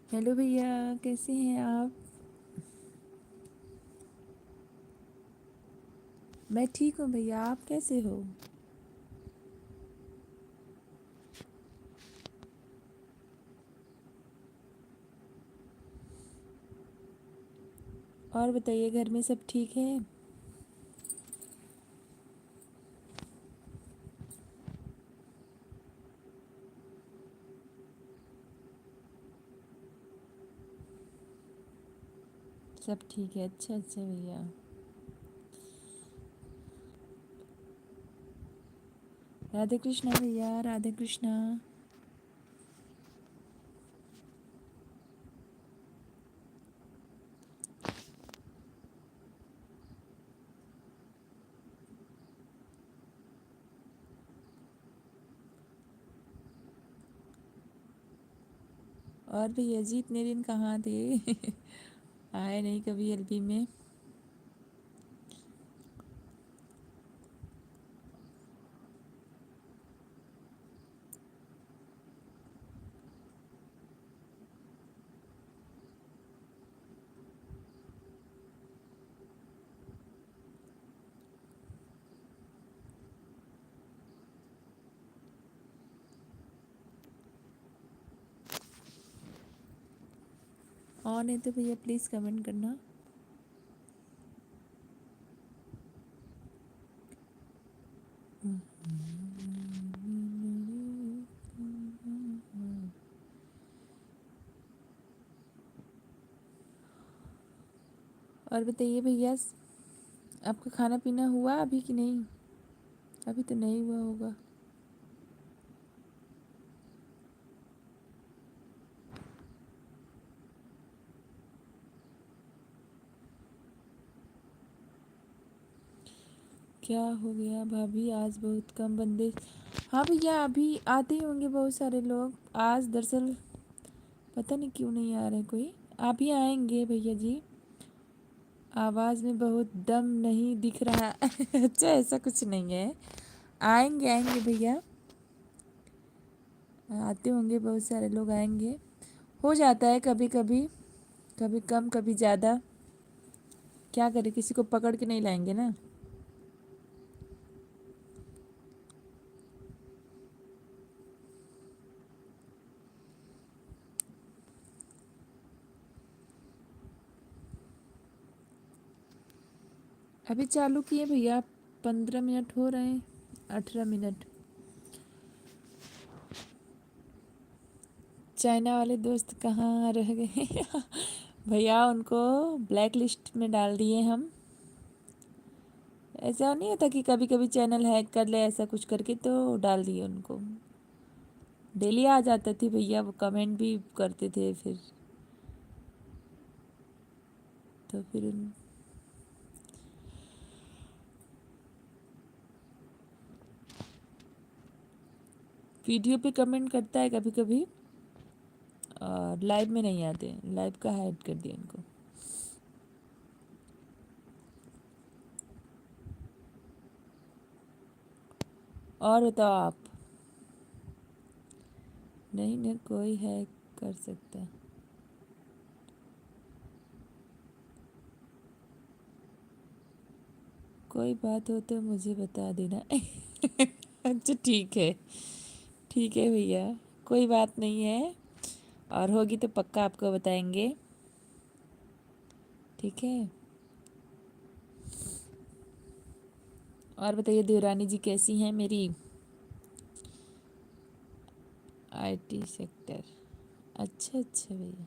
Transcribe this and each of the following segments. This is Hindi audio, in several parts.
हेलो भैया, कैसे हैं आप? मैं ठीक हूँ भैया, आप कैसे हो? और बताइए, घर में सब ठीक है? सब ठीक है। अच्छा अच्छा भैया। राधे कृष्णा भैया, राधे कृष्णा। और भैया जी, इतने दिन कहाँ थे? आए नहीं कभी एलपी में। ऑन है तो भैया प्लीज़ कमेंट करना। और बताइए भैया, आपका खाना पीना हुआ अभी कि नहीं? अभी तो नहीं हुआ होगा। क्या हो गया भाभी, आज बहुत कम बंदे? हाँ भैया, अभी आते ही होंगे बहुत सारे लोग। आज दरअसल पता नहीं क्यों नहीं आ रहे कोई। आप ही आएंगे भैया जी? आवाज़ में बहुत दम नहीं दिख रहा। अच्छा, ऐसा कुछ नहीं है। आएंगे आएंगे भैया, आते होंगे बहुत सारे लोग आएंगे। हो जाता है कभी कभी, कभी कम कभी ज़्यादा। क्या करें, किसी को पकड़ के नहीं लाएंगे ना। अभी चालू किए भैया, 15 मिनट हो रहे हैं, 18 मिनट। चाइना वाले दोस्त कहाँ रह गए? भैया उनको ब्लैक लिस्ट में डाल दिए हम। ऐसा नहीं होता कि कभी कभी चैनल हैक कर ले, ऐसा कुछ करके तो डाल दिए उनको। डेली आ जाते थे भैया, वो कमेंट भी करते थे फिर। तो फिर वीडियो पे कमेंट करता है कभी कभी, और लाइव में नहीं आते। लाइव का हाइड कर दिया उनको। और बताओ आप। नहीं नहीं, कोई है कर सकता है। कोई बात हो तो मुझे बता देना। अच्छा ठीक है। ठीक है भैया, कोई बात नहीं है। और होगी तो पक्का आपको बताएंगे। ठीक है। और बताइए, देवरानी जी कैसी हैं मेरी? IT sector. अच्छा अच्छा भैया।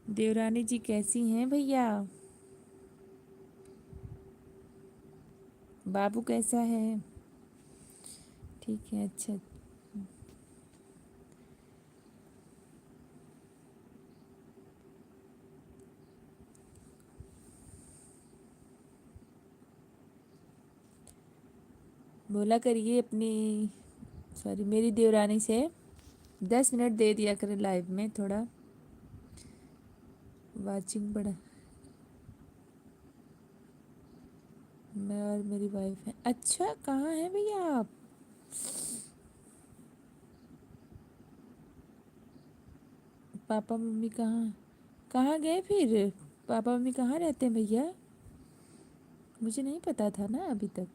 देवरानी जी कैसी हैं भैया? बाबू कैसा है? ठीक है। अच्छा। बोला करिए अपनी, सॉरी मेरी देवरानी से 10 मिनट दे दिया करें लाइव में, थोड़ा वाचिंग बढ़ा। मैं और मेरी वाइफ है। अच्छा कहाँ हैं भैया आप? पापा मम्मी कहाँ, कहाँ गए फिर? पापा मम्मी कहाँ रहते हैं भैया? मुझे नहीं पता था ना अभी तक।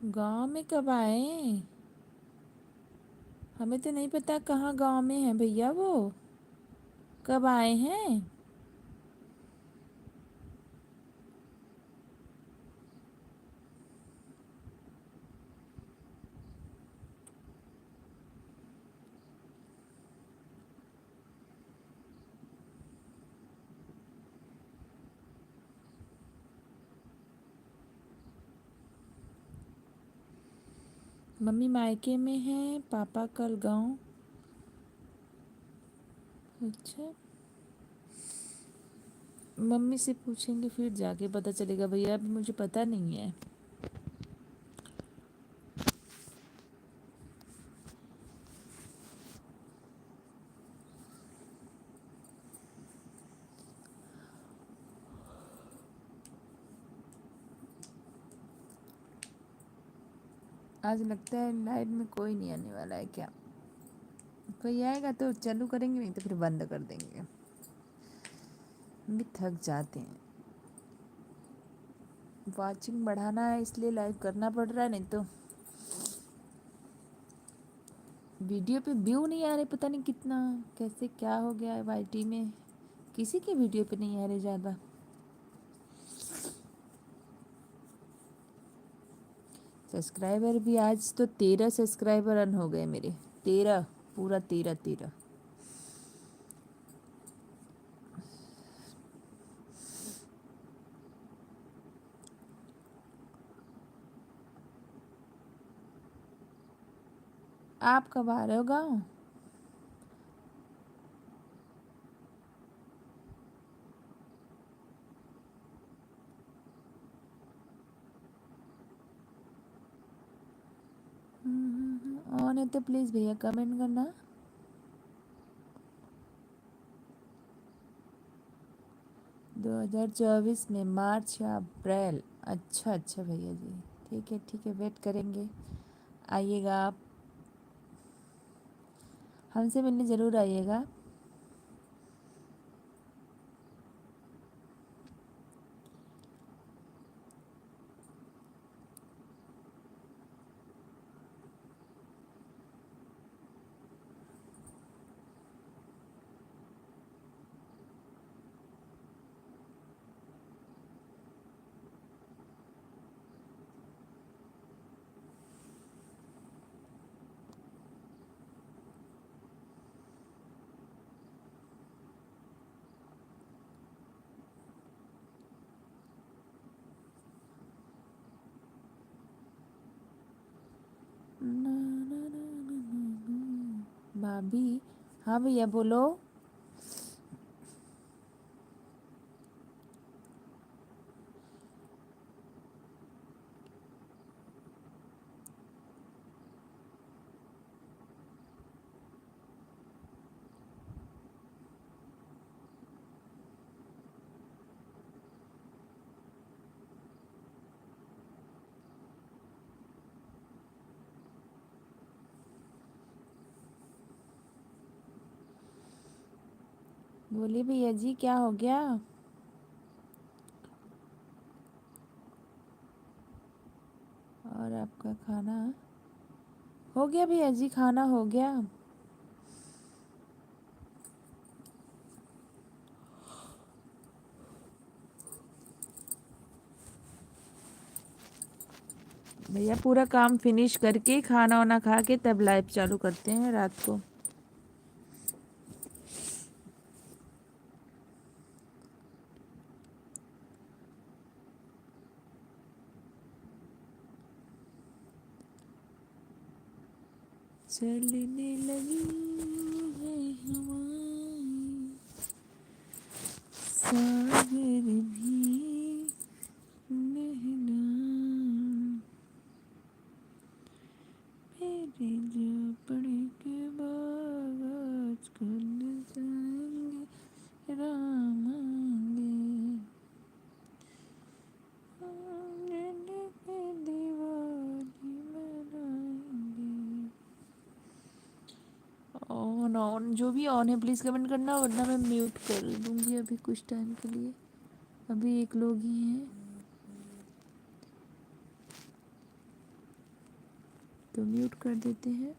गांव में कब आए? हमें तो नहीं पता कहाँ गांव में है भैया वो। कब आए हैं? मम्मी मायके में है, पापा कल गांव। अच्छा मम्मी से पूछेंगे फिर जाके पता चलेगा भैया, अभी मुझे पता नहीं है। आज लगता है लाइव में कोई नहीं आने वाला है क्या? कोई आएगा तो चालू करेंगे, नहीं तो फिर बंद कर देंगे। हम भी थक जाते हैं। वाचिंग बढ़ाना है इसलिए लाइव करना पड़ रहा है, नहीं तो वीडियो पे व्यू नहीं आ रहे, पता नहीं कितना कैसे क्या हो गया है वाईटी में। किसी के वीडियो पे नहीं आ रहे ज़्यादा। सब्सक्राइबर भी आज तो 13 सब्सक्राइबर रन हो गए मेरे। 13, पूरा 13। आप कब आ रहे हो गाँव? ऑन है तो प्लीज़ भैया कमेंट करना। दो हज़ार चौबीस में मार्च या अप्रैल। अच्छा अच्छा भैया जी, ठीक है वेट करेंगे। आइएगा आप, हमसे मिलने ज़रूर आइएगा। भाभी, हाँ भैया बोलो। बोलिए भैया जी, क्या हो गया? और आपका खाना हो गया भैया जी? खाना हो गया? भैया पूरा काम फिनिश करके खाना वाना खा के तब लाइव चालू करते हैं रात को। चलने लगी है हवाएं, सागर भी नहला, मेरे झोपड़े के बाग आज खुल जाएंगे, राम आएंगे, आंगन पे दिवाली मनाएंगे। ऑन ऑन जो भी ऑन है प्लीज़ कमेंट करना, वरना मैं म्यूट कर दूंगी अभी कुछ टाइम के लिए। अभी एक लोग ही हैं तो म्यूट कर देते हैं।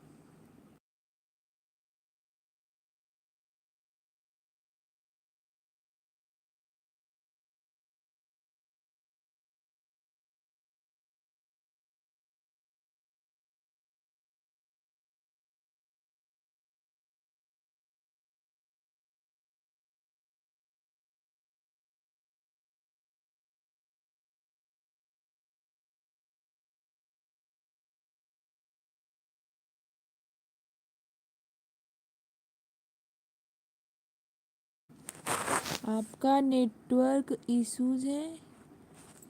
आपका नेटवर्क इश्यूज है?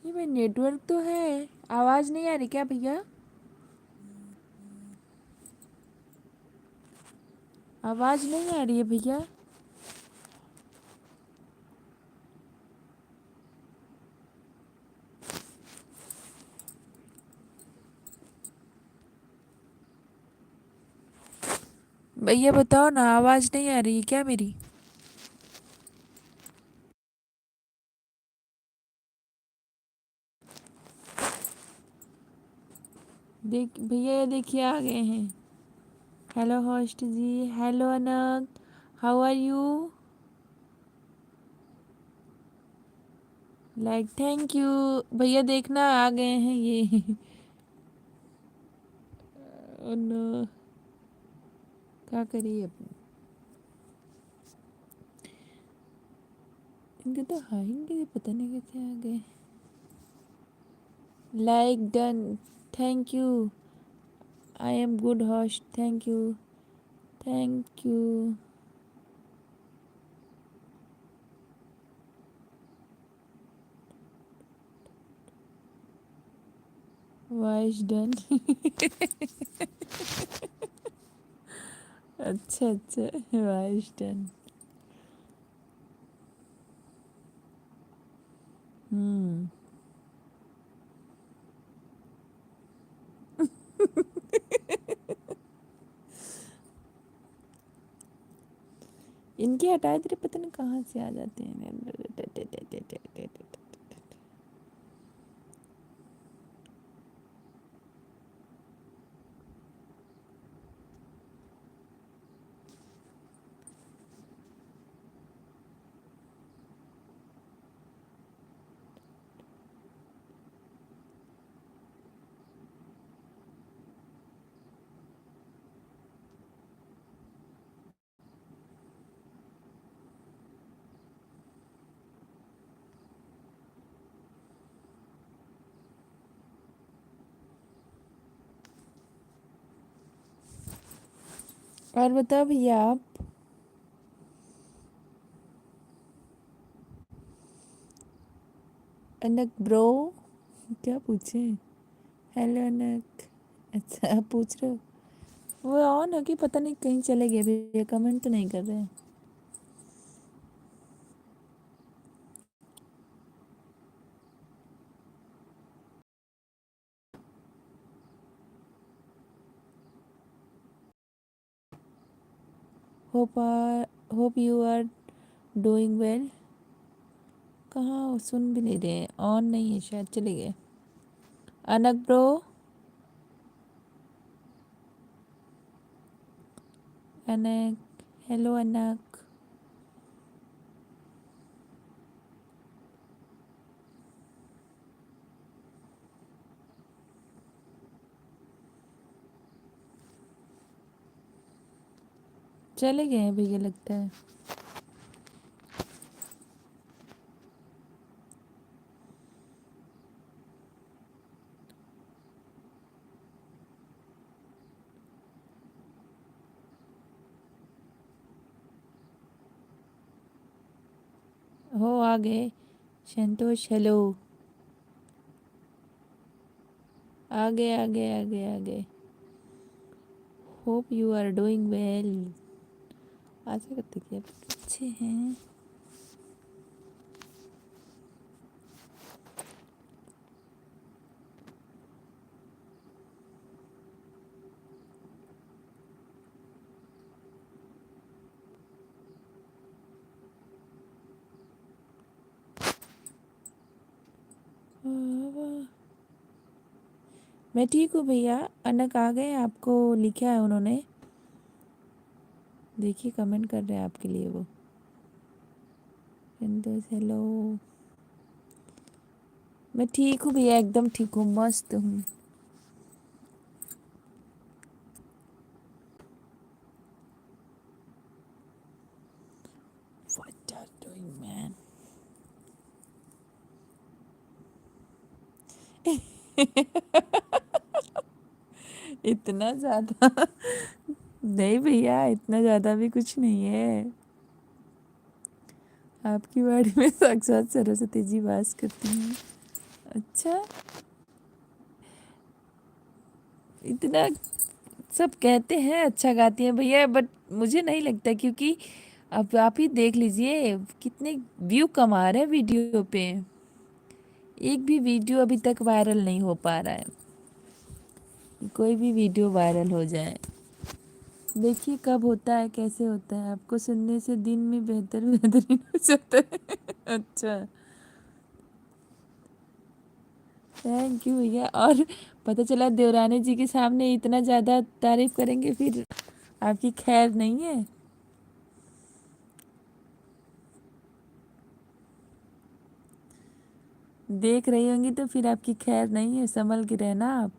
ये भाई नेटवर्क तो है, आवाज़ नहीं आ रही क्या भैया? आवाज़ नहीं आ रही है भैया? भैया बताओ ना, आवाज़ नहीं आ रही है क्या मेरी? देख भैया, ये देखिए आ गए हैं। Hello host ji, hello Anant, how are you? Like thank you. भैया देखना आ गए हैं ये। ओ नो, क्या करिए अब? इनके तो हाइंगे, पता नहीं कैसे आ गए। Like done, thank you. I am good host, thank you, thank you. Voice done. अच्छा अच्छा, वॉइस डन। हम्म। इनके हटाए तेरे पता नहीं कहाँ से आ जाते हैं। और बताओ भैया आप। अनक ब्रो, क्या पूछे? हेलो अनक। अच्छा आप पूछ रहे हो? वो ऑन है कि पता नहीं कहीं चले गए भैया, कमेंट तो नहीं कर रहे हैं। Hope hope you are doing well कहाँ, सुन भी नहीं रहे, ऑन नहीं है शायद, चले गए। अनक ब्रो, अनक, हेलो अनक। चले गए हैं भैया लगता है। हो आ गए संतोष, हेलो। आ गए आ गए आ गए आ गए। Hope you are doing well. आशा करते कि आप अच्छे हैं। मैं ठीक हूँ भैया। अनक आ गए, आपको लिखा है उन्होंने, देखिए कमेंट कर रहे हैं आपके लिए वो। संतोष हेलो। मैं ठीक हूँ भैया, एकदम ठीक हूँ, मस्त हूँ। What are you doing man? इतना ज़्यादा नहीं भैया, इतना ज़्यादा भी कुछ नहीं है। आपकी बाड़ी में साक्षात सरस्वती जी वास करती हैं। अच्छा, इतना सब कहते हैं अच्छा गाती हैं भैया, बट मुझे नहीं लगता, क्योंकि अब आप ही देख लीजिए कितने व्यू कमा रहे हैं वीडियो पे। एक भी वीडियो अभी तक वायरल नहीं हो पा रहा है। कोई भी वीडियो वायरल हो जाए, देखिए कब होता है, कैसे होता है। आपको सुनने से दिन में बेहतरीन हो जाता है। अच्छा, थैंक यू भैया। और पता चला देवरानी जी के सामने इतना ज़्यादा तारीफ करेंगे, फिर आपकी खैर नहीं है। देख रही होंगी तो फिर आपकी खैर नहीं है, संभल के रहना आप।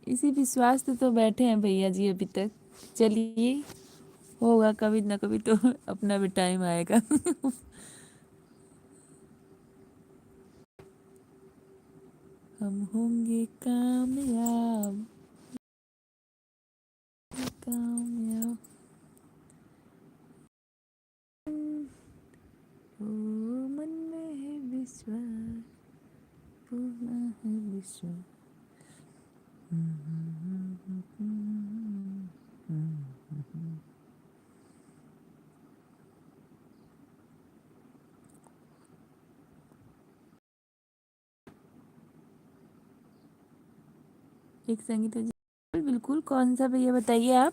इसी विश्वास से तो बैठे हैं भैया जी अभी तक। चलिए, होगा कभी ना कभी तो अपना भी टाइम आएगा। हम होंगे कामयाब, कामयाब। ओ मन में है विश्वास, पूर्ण है विश्वास। एक संगीता जी, बिल्कुल। कौन सा भैया बताइए आप।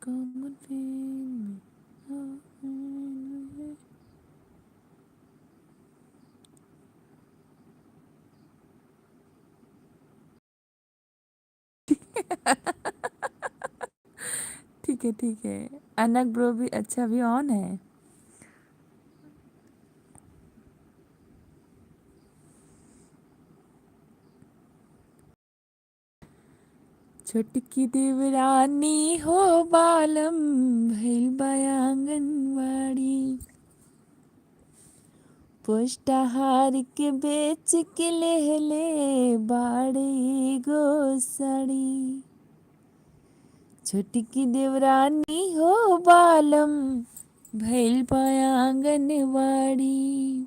कॉमन फील में। ठीक है ठीक है। अनक ब्रो भी अच्छा भी ऑन है। छोटकी देवरानी हो बालम, भइल बा आंगनवाड़ी। पुष्टाहार के बेच के लेहले बाड़ी गो साड़ी। छोटकी देवरानी हो बालम, भइल बा आंगनवाड़ी।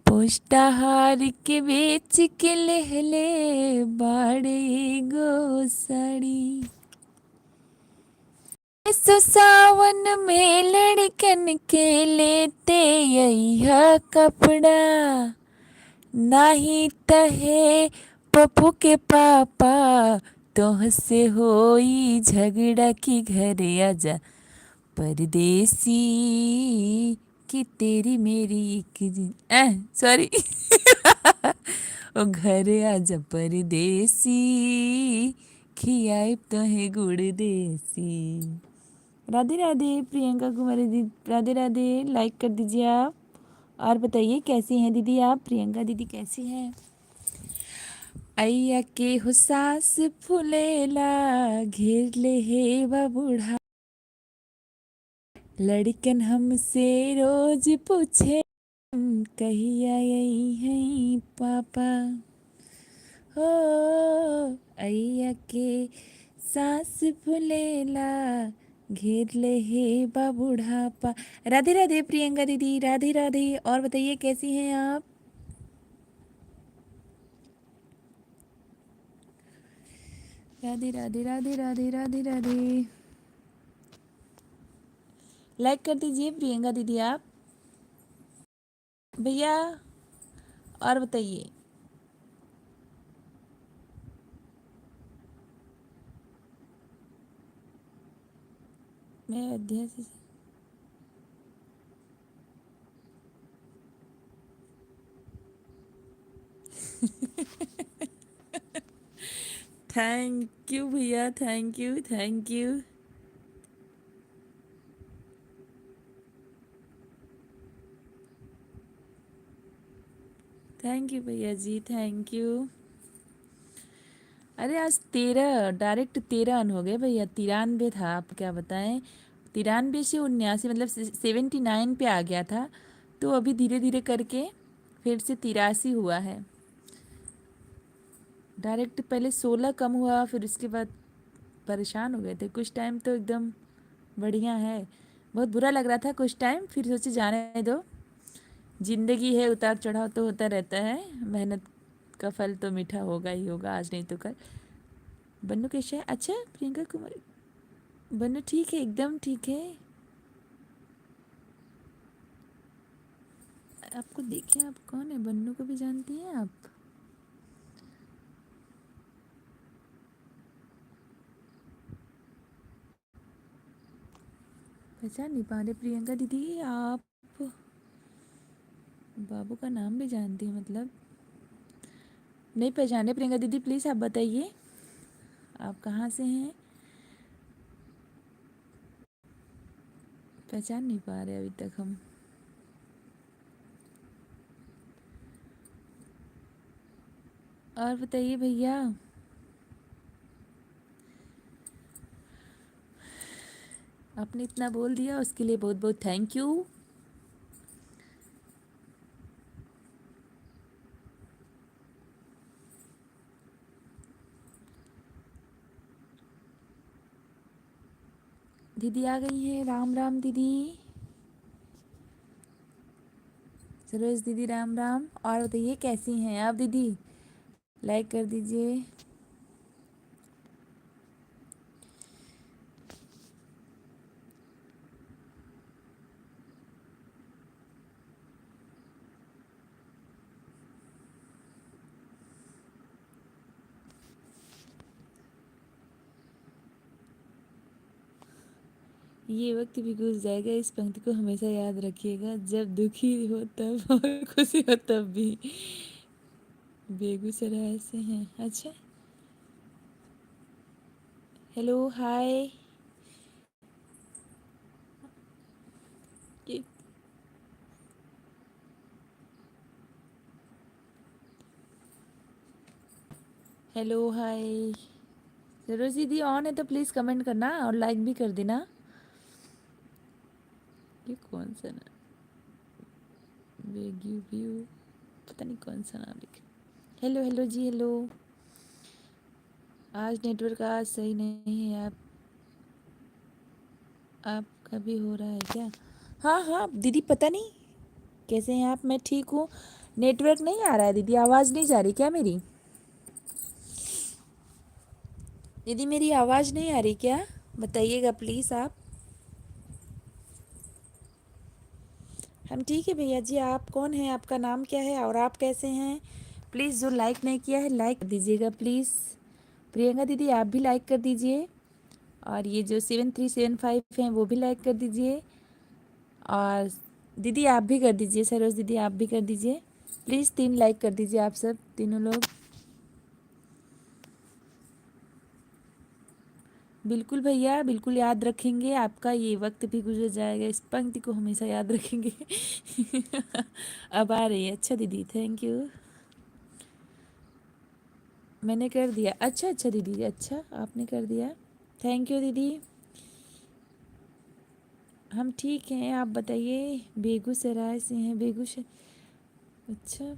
पोस्टाहार के बेच के लेहले बाड़े गो साड़ी। सो सावन में लड़कन के लेते यह कपड़ा, नाही तहे पप्पू के पापा तोहसे होई झगड़ा की घरे आजा परदेसी कि तेरी मेरी एक दिन सॉरी ओ घरे आजा परदेसी खियाए तोहे गुड़ देसी। राधे राधे प्रियंका कुमारी दीदी, राधे राधे। लाइक कर दीजिए आप और बताइए कैसी हैं दीदी आप, प्रियंका दीदी कैसी हैं। अय्या के हो सास फुलेला घेर ले हे बा बूढ़ा, लड़कन हमसे रोज पूछे कहिया यही है पापा। हो अय्या के सास फुलेला घेर ले हे बा बूढ़ापा। राधे राधे प्रियंका दीदी, राधे राधे। और बताइए कैसी हैं आप। राधे राधे राधे राधे राधे राधे। लाइक कर दीजिए प्रियंका दीदी आप भैया। और बताइए। मैं अध्यय से थैंक यू भैया, thank you thank you. Thank you भैया जी, थैंक यू। अरे आज 13 डायरेक्ट 13 हो गए भैया। 93 था, आप क्या बताएं। 93 से 79 मतलब 79 पे आ गया था। तो अभी धीरे धीरे करके फिर से 83 हुआ है। डायरेक्ट पहले 16 कम हुआ, फिर उसके बाद परेशान हो गए थे कुछ टाइम तो एकदम बढ़िया है। बहुत बुरा लग रहा था कुछ टाइम, फिर सोचे जाने दो, जिंदगी है उतार चढ़ाव तो होता रहता है, मेहनत का फल तो मीठा होगा ही होगा, आज नहीं तो कल। बन्नू कैसे है। अच्छा प्रियंका कुमारी, बन्नू ठीक है, एकदम ठीक है। आपको देखें, आप कौन है, बन्नू को भी जानती हैं आप। पहचान नहीं पा रहे प्रियंका दीदी आप। बाबू का नाम भी जानती हैं मतलब। नहीं पहचाने प्रियंका दीदी, प्लीज़ आप बताइए आप कहाँ से हैं। पहचान नहीं पा रहे अभी तक हम। और बताइए भैया। आपने इतना बोल दिया उसके लिए बहुत बहुत थैंक यू। दीदी आ गई हैं, राम राम दीदी। सरोज दीदी राम राम। और बताइए कैसी हैं आप दीदी। लाइक कर दीजिए। ये वक्त भी गुजर जाएगा, इस पंक्ति को हमेशा याद रखिएगा, जब दुखी हो तब और खुशी हो तब भी। बेगूसराय से हैं, अच्छा। Hello hi. Hello hi. Saroj दीदी ऑन है तो प्लीज़ कमेंट करना और लाइक भी कर देना। ये कौन सा ना, बेग्यू व्यू, पता नहीं कौन सा नाम लिखा। हेलो हेलो जी हेलो। आज नेटवर्क आज सही नहीं है। आपका भी हो रहा है क्या। हाँ हाँ दीदी, पता नहीं कैसे हैं आप। मैं ठीक हूँ, नेटवर्क नहीं आ रहा है दीदी, आवाज़ नहीं जा रही क्या मेरी? दीदी मेरी आवाज़ नहीं आ रही क्या? बताइएगा प्लीज़ आप। हम ठीक है भैया जी, आप कौन हैं, आपका नाम क्या है और आप कैसे हैं? प्लीज़ जो लाइक नहीं किया है लाइक कर दीजिएगा प्लीज़। प्रियंका दीदी आप भी लाइक कर दीजिए, और ये जो 7375 हैं वो भी लाइक कर दीजिए, और दीदी आप भी कर दीजिए, सरोज दीदी आप भी कर दीजिए प्लीज़। 3 लाइक कर दीजिए आप सब तीनों लोग। बिल्कुल भैया, बिल्कुल याद रखेंगे, आपका ये वक्त भी गुजर जाएगा, इस पंक्ति को हमेशा याद रखेंगे। अब आ रही है, अच्छा दीदी थैंक यू। मैंने कर दिया, अच्छा अच्छा दीदी, अच्छा आपने कर दिया, थैंक यू दीदी। हम ठीक हैं, आप बताइए। बेगूसराय से हैं, बेगूसराय, अच्छा।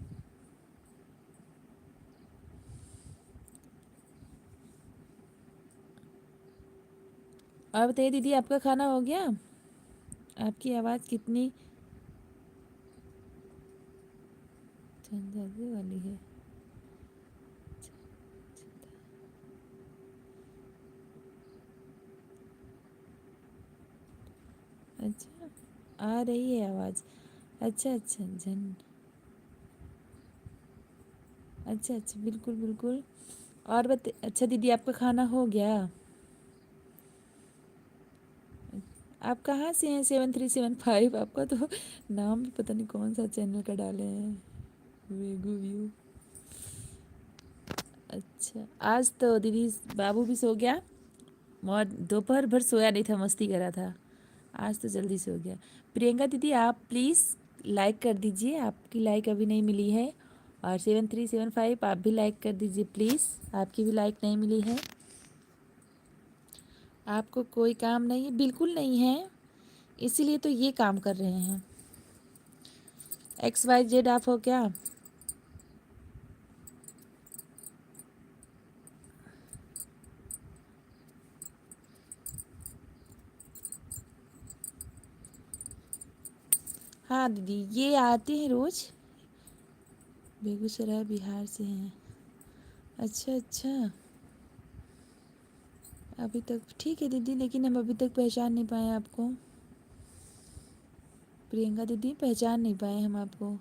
और बताइए दीदी आपका खाना हो गया? आपकी आवाज़ कितनी झंझाने वाली है। अच्छा, आ रही है आवाज़, अच्छा अच्छा अच्छा अच्छा, बिल्कुल बिल्कुल। और अच्छा दीदी आपका खाना हो गया? आप कहाँ से हैं? 7375, आपका तो नाम भी पता नहीं कौन सा चैनल का डाले हैं, वेगू व्यू। अच्छा, आज तो दीदी बाबू भी सो गया, और दोपहर भर सोया नहीं था, मस्ती करा था, आज तो जल्दी सो गया। प्रियंका दीदी आप प्लीज़ लाइक कर दीजिए, आपकी लाइक अभी नहीं मिली है, और 7375 आप भी लाइक कर दीजिए प्लीज़, आपकी भी लाइक नहीं मिली है। आपको कोई काम नहीं है? बिल्कुल नहीं है, इसीलिए तो ये काम कर रहे हैं। XYZ आप हो क्या? हाँ दीदी ये आते हैं रोज़, बेगूसराय बिहार से हैं। अच्छा अच्छा, अभी तक ठीक है दीदी, लेकिन हम अभी तक पहचान नहीं पाए आपको। प्रियंका दीदी पहचान नहीं पाए हम आपको।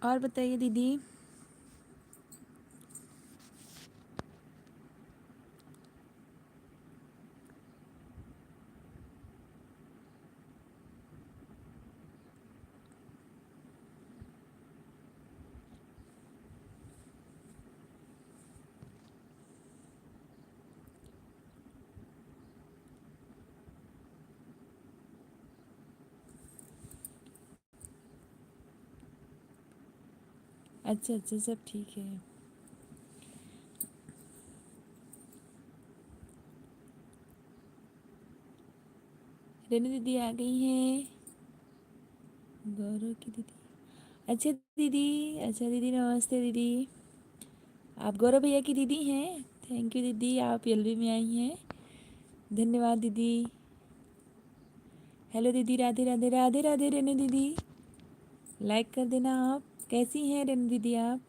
और बताइए दीदी। अच्छा अच्छा, सब ठीक है। रेनू दीदी आ गई हैं, गौरव की दीदी। अच्छा दीदी, अच्छा दीदी नमस्ते दीदी, आप गौरव भैया की दीदी हैं? थैंक यू दीदी, आप एलबी में आई हैं, धन्यवाद दीदी। हेलो दीदी, राधे राधे राधे राधे रेनू दीदी, लाइक कर देना आप। कैसी हैं रेनू दीदी आप?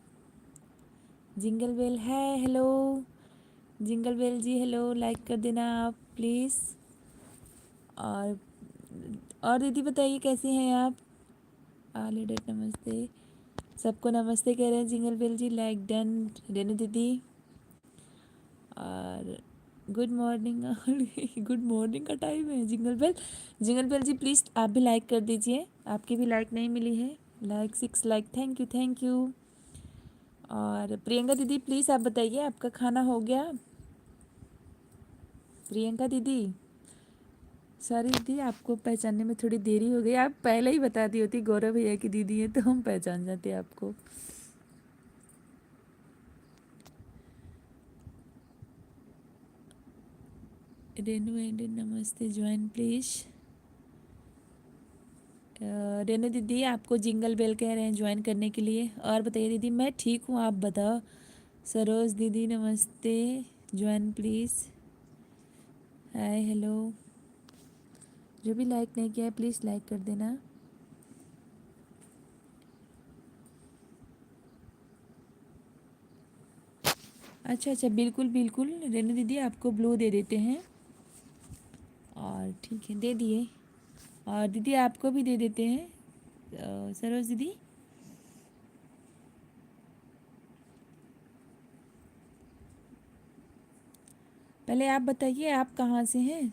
जिंगल बेल है, हेलो जिंगल बेल जी, हेलो लाइक कर देना आप प्लीज़। और दीदी बताइए कैसी हैं आप? ऑलरेडी नमस्ते, सबको नमस्ते कह रहे हैं, जिंगल बेल जी लाइक डन रेनू दीदी। और गुड मॉर्निंग, गुड मॉर्निंग का टाइम है। जिंगल बेल जी प्लीज़ आप भी लाइक कर दीजिए, आपकी भी लाइक नहीं मिली है, like 6 like, thank you thank you. और प्रियंका दीदी प्लीज़ आप बताइए आपका खाना हो गया? प्रियंका दीदी, सॉरी दीदी आपको पहचानने में थोड़ी देरी हो गई, आप पहले ही बता दी होती गौरव भैया की दीदी है तो हम पहचान जाते आपको। रेनू एंड नमस्ते ज्वाइन प्लीज़। रेनू दीदी आपको जिंगल बेल कह रहे हैं ज्वाइन करने के लिए। और बताइए दीदी, मैं ठीक हूँ, आप बताओ। सरोज दीदी नमस्ते, ज्वाइन प्लीज़। हाय हेलो, जो भी लाइक नहीं किया है प्लीज़ लाइक कर देना। अच्छा अच्छा, बिल्कुल बिल्कुल रेनू दीदी, आपको ब्लू दे देते हैं। और ठीक है, दे दिए। और दीदी आपको भी दे देते हैं, सरोज दीदी। पहले आप बताइए आप कहाँ से हैं?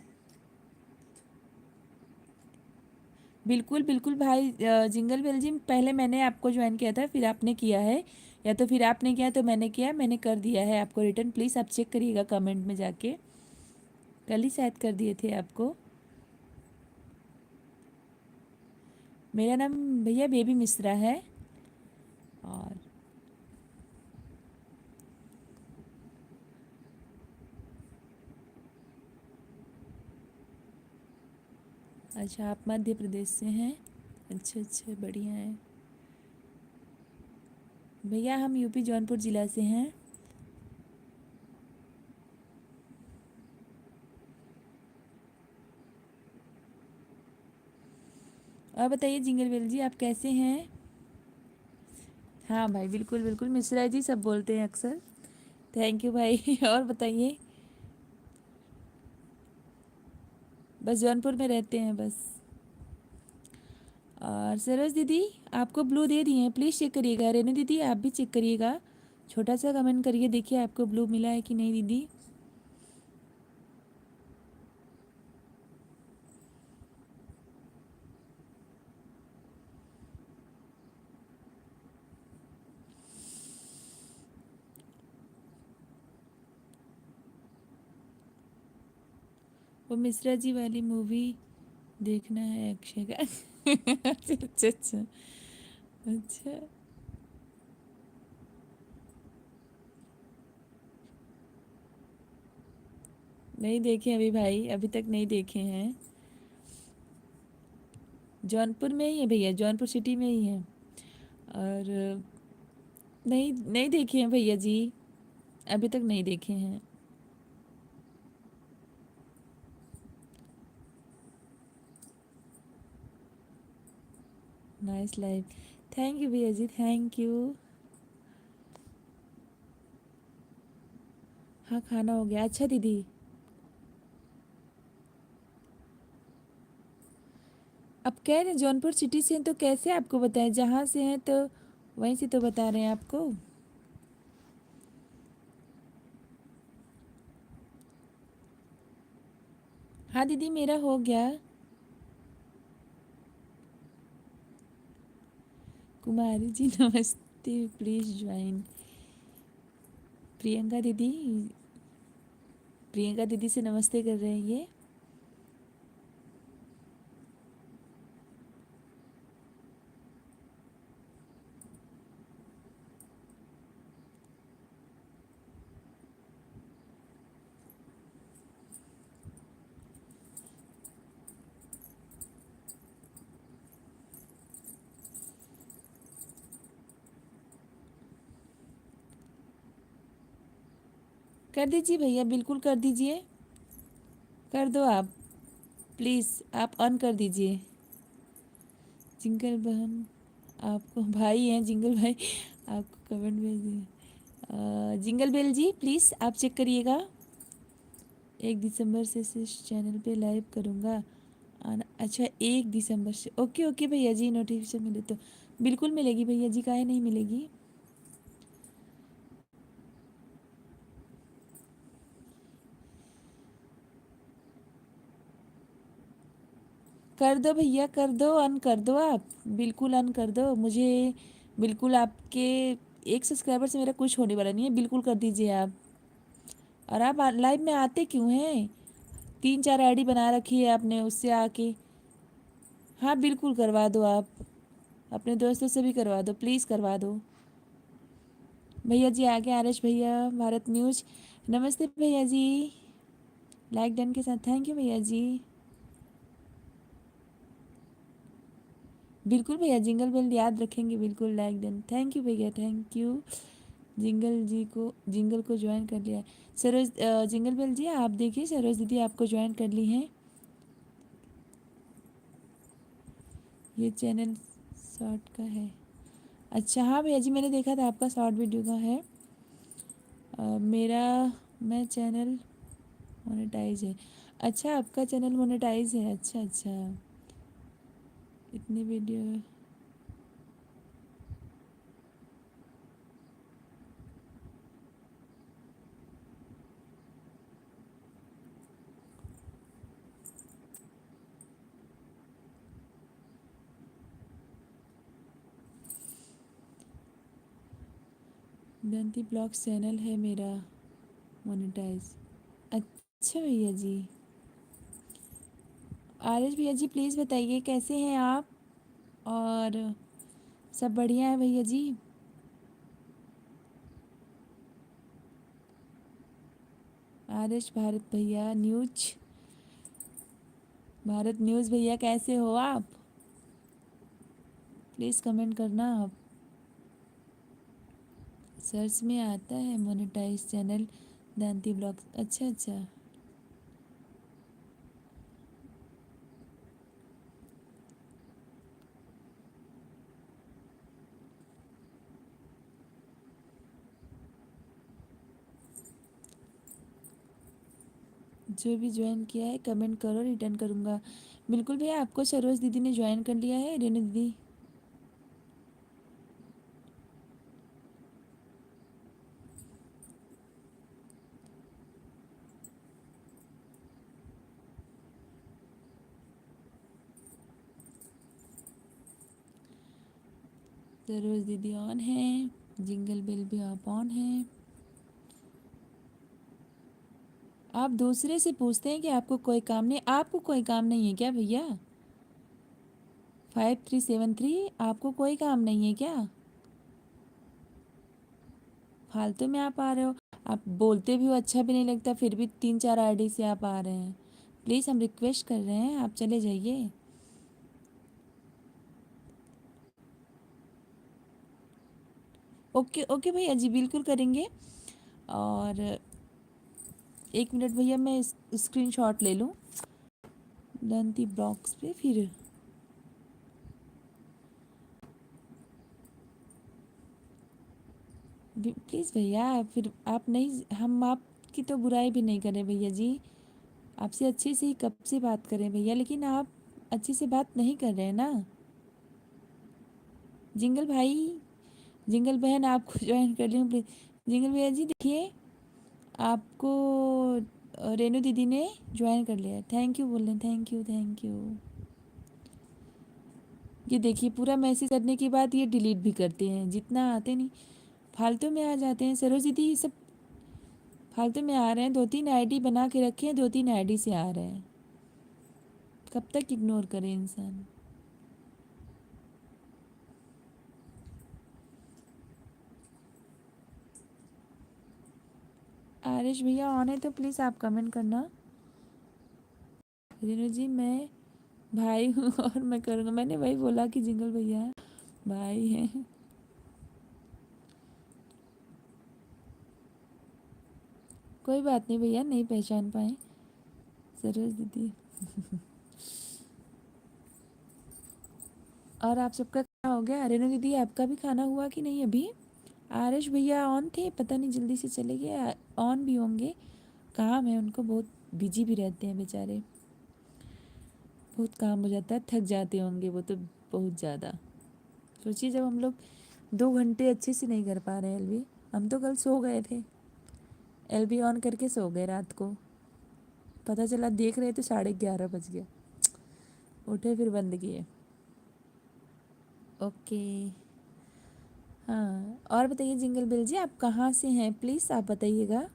बिल्कुल बिल्कुल भाई, जिंगल बेल जी, पहले मैंने आपको ज्वाइन किया था फिर आपने किया है, या तो फिर आपने किया तो मैंने किया, मैंने कर दिया है आपको रिटर्न। प्लीज़ आप चेक करिएगा कमेंट में जाके, कल ही शायद कर दिए थे आपको। मेरा नाम भैया बेबी मिश्रा है। और अच्छा, आप मध्य प्रदेश से हैं? अच्छा अच्छा, बढ़िया है भैया, हम यूपी जौनपुर ज़िला से हैं। और बताइए जिंगल बेल जी, आप कैसे हैं? हाँ भाई, बिल्कुल बिल्कुल मिश्रा जी सब बोलते हैं अक्सर। थैंक यू भाई। और बताइए। बस जौनपुर में रहते हैं बस। और सरोज दीदी आपको ब्लू दे दिए हैं, प्लीज़ चेक करिएगा। रेनू दीदी आप भी चेक करिएगा, छोटा सा कमेंट करिए, देखिए आपको ब्लू मिला है कि नहीं दीदी। वो मिश्रा जी वाली मूवी देखना है अक्षय का। अच्छा अच्छा अच्छा। अच्छा, नहीं देखे अभी भाई, अभी तक नहीं देखे हैं। जौनपुर में ही है भैया, जौनपुर सिटी में ही है। और नहीं नहीं देखे हैं भैया जी, अभी तक नहीं देखे हैं। नाइस लाइफ, थैंक यू भैया जी, थैंक यू। हाँ खाना हो गया। अच्छा दीदी, अब कह रहे हैं जौनपुर सिटी से हैं तो कैसे आपको बताएं, जहाँ से हैं तो वहीं से तो बता रहे हैं आपको। हाँ दीदी मेरा हो गया। कुमारी जी नमस्ते, प्लीज़ ज्वाइन। प्रियंका दीदी, प्रियंका दीदी से नमस्ते कर रहे हैं ये। कर दीजिए भैया, बिल्कुल कर दीजिए, कर दो आप, प्लीज़ आप ऑन कर दीजिए। जिंगल बहन आपको भाई हैं, जिंगल भाई आपको कमेंट भेज दिए। जिंगल बेल जी प्लीज़ आप चेक करिएगा। 1 दिसंबर से इस चैनल पे लाइव करूँगा आना। अच्छा 1 दिसंबर से, ओके ओके भैया जी, नोटिफिकेशन मिले तो बिल्कुल मिलेगी भैया जी, काहे नहीं मिलेगी। कर दो भैया, कर दो, अन कर दो आप, बिल्कुल अन कर दो मुझे। बिल्कुल आपके 1 सब्सक्राइबर से मेरा कुछ होने वाला नहीं है, बिल्कुल कर दीजिए आप। और आप लाइव में आते क्यों हैं? 3-4 आईडी बना रखी है आपने, उससे आके। हाँ बिल्कुल करवा दो आप, अपने दोस्तों से भी करवा दो, प्लीज़ करवा दो। भैया जी आगे आरएस भैया, भारत न्यूज। नमस्ते भैया जी, लाइक डन के साथ थैंक यू भैया जी। बिल्कुल भैया, जिंगल बेल याद रखेंगे, बिल्कुल लाइक डन, थैंक यू भैया, थैंक यू। जिंगल को ज्वाइन कर लिया है सरोज। जिंगल बेल जी आप देखिए, सरोज दीदी आपको ज्वाइन कर ली हैं। ये चैनल शॉर्ट का है। अच्छा हाँ भैया जी, मैंने देखा था आपका शॉर्ट वीडियो का है। मेरा मैं चैनल मोनेटाइज है। अच्छा आपका चैनल मोनेटाइज है, अच्छा अच्छा। इतनी वीडियो दंती ब्लॉग्स चैनल है मेरा मोनेटाइज। अच्छा भैया जी। आरएस भैया जी प्लीज़ बताइए कैसे हैं आप, और सब बढ़िया है भैया जी? आरएस भारत भैया न्यूज, भारत न्यूज़ भैया कैसे हो आप? प्लीज़ कमेंट करना आप। सर्च में आता है मोनेटाइज चैनल दांती ब्लॉग्स, अच्छा अच्छा। जो भी ज्वाइन किया है कमेंट करो, रिटर्न करूँगा। बिल्कुल भैया, आपको सरोज दीदी ने ज्वाइन कर लिया है, रेनू दीदी। सरोज दीदी ऑन है, जिंगल बेल भी आप ऑन है। आप दूसरे से पूछते हैं कि आपको कोई काम नहीं, आपको कोई काम नहीं है क्या भैया? 5373, आपको कोई काम नहीं है क्या? फालतू में आप आ रहे हो, आप बोलते भी हो अच्छा भी नहीं लगता, फिर भी 3-4 आईडी से आप आ रहे हैं। प्लीज़ हम रिक्वेस्ट कर रहे हैं, आप चले जाइए। ओके ओके भैया जी, बिल्कुल करेंगे। और 1 मिनट भैया, मैं स्क्रीनशॉट ले लूँ दंती ब्लॉग्स पे, फिर प्लीज़ भैया, फिर आप नहीं, हम आपकी तो बुराई भी नहीं करें भैया जी, आपसे अच्छे से ही कब से बात करें भैया, लेकिन आप अच्छे से बात नहीं कर रहे हैं ना। जिंगल भाई, जिंगल बहन आपको ज्वाइन कर ली हूँ प्लीज़। जिंगल भैया जी देखिए, आपको रेनू दीदी ने ज्वाइन कर लिया, थैंक यू बोल रहे हैं, थैंक यू थैंक यू। ये देखिए, पूरा मैसेज करने के बाद ये डिलीट भी करते हैं, जितना आते नहीं फालतू में आ जाते हैं। सरोज दीदी ये सब फालतू में आ रहे हैं, 2-3 आईडी बना के रखे हैं, 2-3 आईडी से आ रहे हैं, कब तक इग्नोर करे इंसान। आरिश भैया ऑन है तो प्लीज़ आप कमेंट करना। रेनू जी मैं भाई हूँ और मैं करूँगा, मैंने वही बोला कि जिंगल भैया भाई हैं। कोई बात नहीं भैया, नहीं पहचान पाए सरोज दीदी। और आप सबका खाना हो गया? रेनू दीदी आपका भी खाना हुआ कि नहीं अभी? आरिश भैया ऑन थे, पता नहीं जल्दी से चले गए, ऑन भी होंगे, काम है उनको, बहुत बिजी भी रहते हैं बेचारे, बहुत काम हो जाता है, थक जाते होंगे वो तो बहुत ज़्यादा। सोचिए जब हम लोग 2 घंटे अच्छे से नहीं कर पा रहे हैं एलबी, हम तो कल सो गए थे, एलबी ऑन करके सो गए रात को, पता चला देख रहे तो 11:30 बज गया, उठे फिर बंद किए। ओके हाँ, और बताइए जिंगल बेल जी, आप कहाँ से हैं प्लीज़ आप बताइएगा।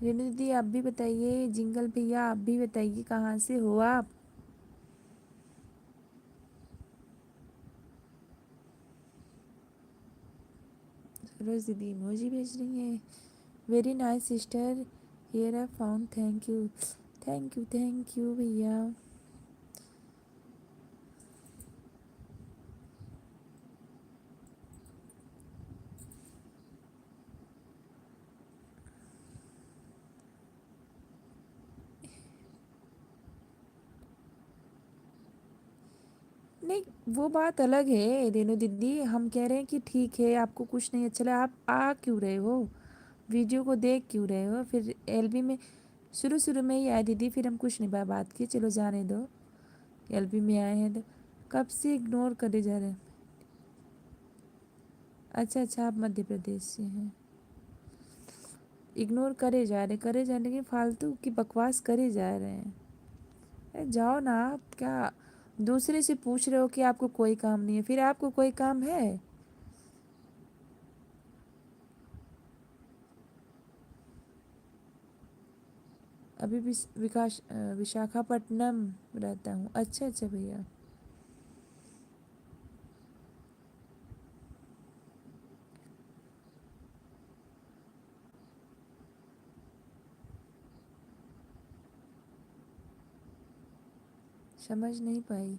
रेणु दीदी आप भी बताइए, जिंगल भैया आप भी बताइए कहाँ से हो आप। सरोज दीदी इमोजी भेज रही हैं। Very nice sister, here I found, thank you thank you thank you भैया। नहीं, वो बात अलग है रेणु दीदी, हम कह रहे हैं कि ठीक है आपको कुछ नहीं अच्छा लगा, आप आ क्यों रहे हो, वीडियो को देख क्यों रहे हो। फिर एलबी में शुरू शुरू में ही आए दीदी, फिर हम कुछ नहीं बात की, चलो जाने दो। एलबी में आए हैं तो कब से इग्नोर करे जा रहे हैं। अच्छा अच्छा, आप मध्य प्रदेश से हैं। इग्नोर करे जा रहे लेकिन फालतू की बकवास करे जा रहे हैं। अरे जाओ ना, आप क्या दूसरे से पूछ रहे हो कि आपको कोई काम नहीं है, फिर आपको कोई काम है। अभी भी विशाखापट्टनम रहता हूँ। अच्छा अच्छा भैया। समझ नहीं पाई,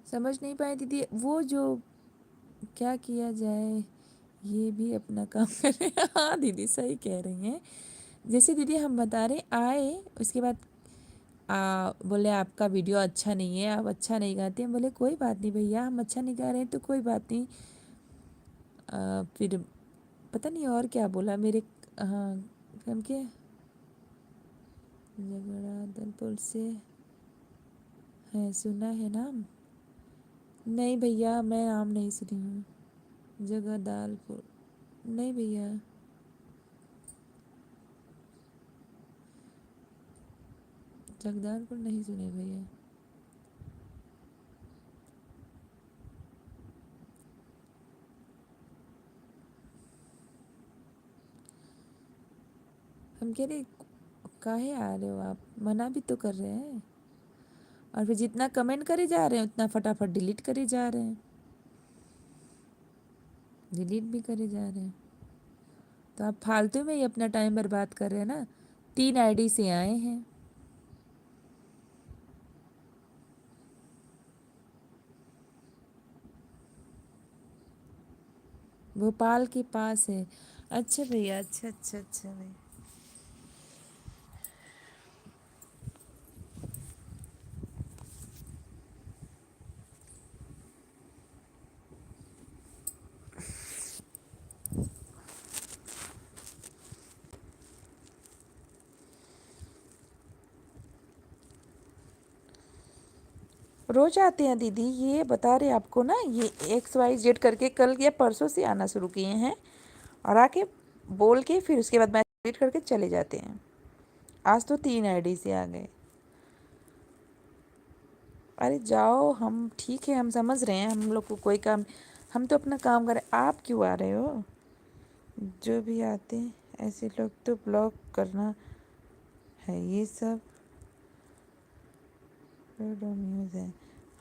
समझ नहीं पाई दीदी, वो जो क्या किया जाए, ये भी अपना काम करे। हाँ दीदी सही कह रही हैं। जैसे दीदी हम बता रहे आए, उसके बाद बोले आपका वीडियो अच्छा नहीं है, आप अच्छा नहीं गाते हैं। बोले कोई बात नहीं भैया, हम अच्छा नहीं गा रहे हैं तो कोई बात नहीं। फिर पता नहीं और क्या बोला मेरे। हाँ, हम के झगड़ा दलपुर से है, सुना है नाम। नहीं भैया मैं नाम नहीं सुनी हूँ। जगदालपुर, नहीं भैया। जगदालपुर नहीं सुने भैया। हम कह रहे काहे आ रहे हो आप, मना भी तो कर रहे हैं। और फिर जितना कमेंट करे जा रहे हैं उतना फटाफट डिलीट करे जा रहे हैं, डिलीट भी करे जा रहे हैं। तो आप फालतू में ही अपना टाइम बर्बाद कर रहे हैं ना। 3 आईडी से आए हैं। भोपाल के पास है। अच्छा भैया, अच्छा अच्छा अच्छा भैया। रोज आते हैं दीदी, ये बता रहे आपको ना, ये XYZ करके कल या परसों से आना शुरू किए हैं। और आके बोल के फिर उसके बाद मैसेज डिलीट करके चले जाते हैं। आज तो 3 आईडी से आ गए। अरे जाओ, हम ठीक है, हम समझ रहे हैं, हम लोग को कोई काम, हम तो अपना काम करें, आप क्यों आ रहे हो। जो भी आते हैं ऐसे लोग तो ब्लॉक करना है, ये सब रोड रोमियोज है।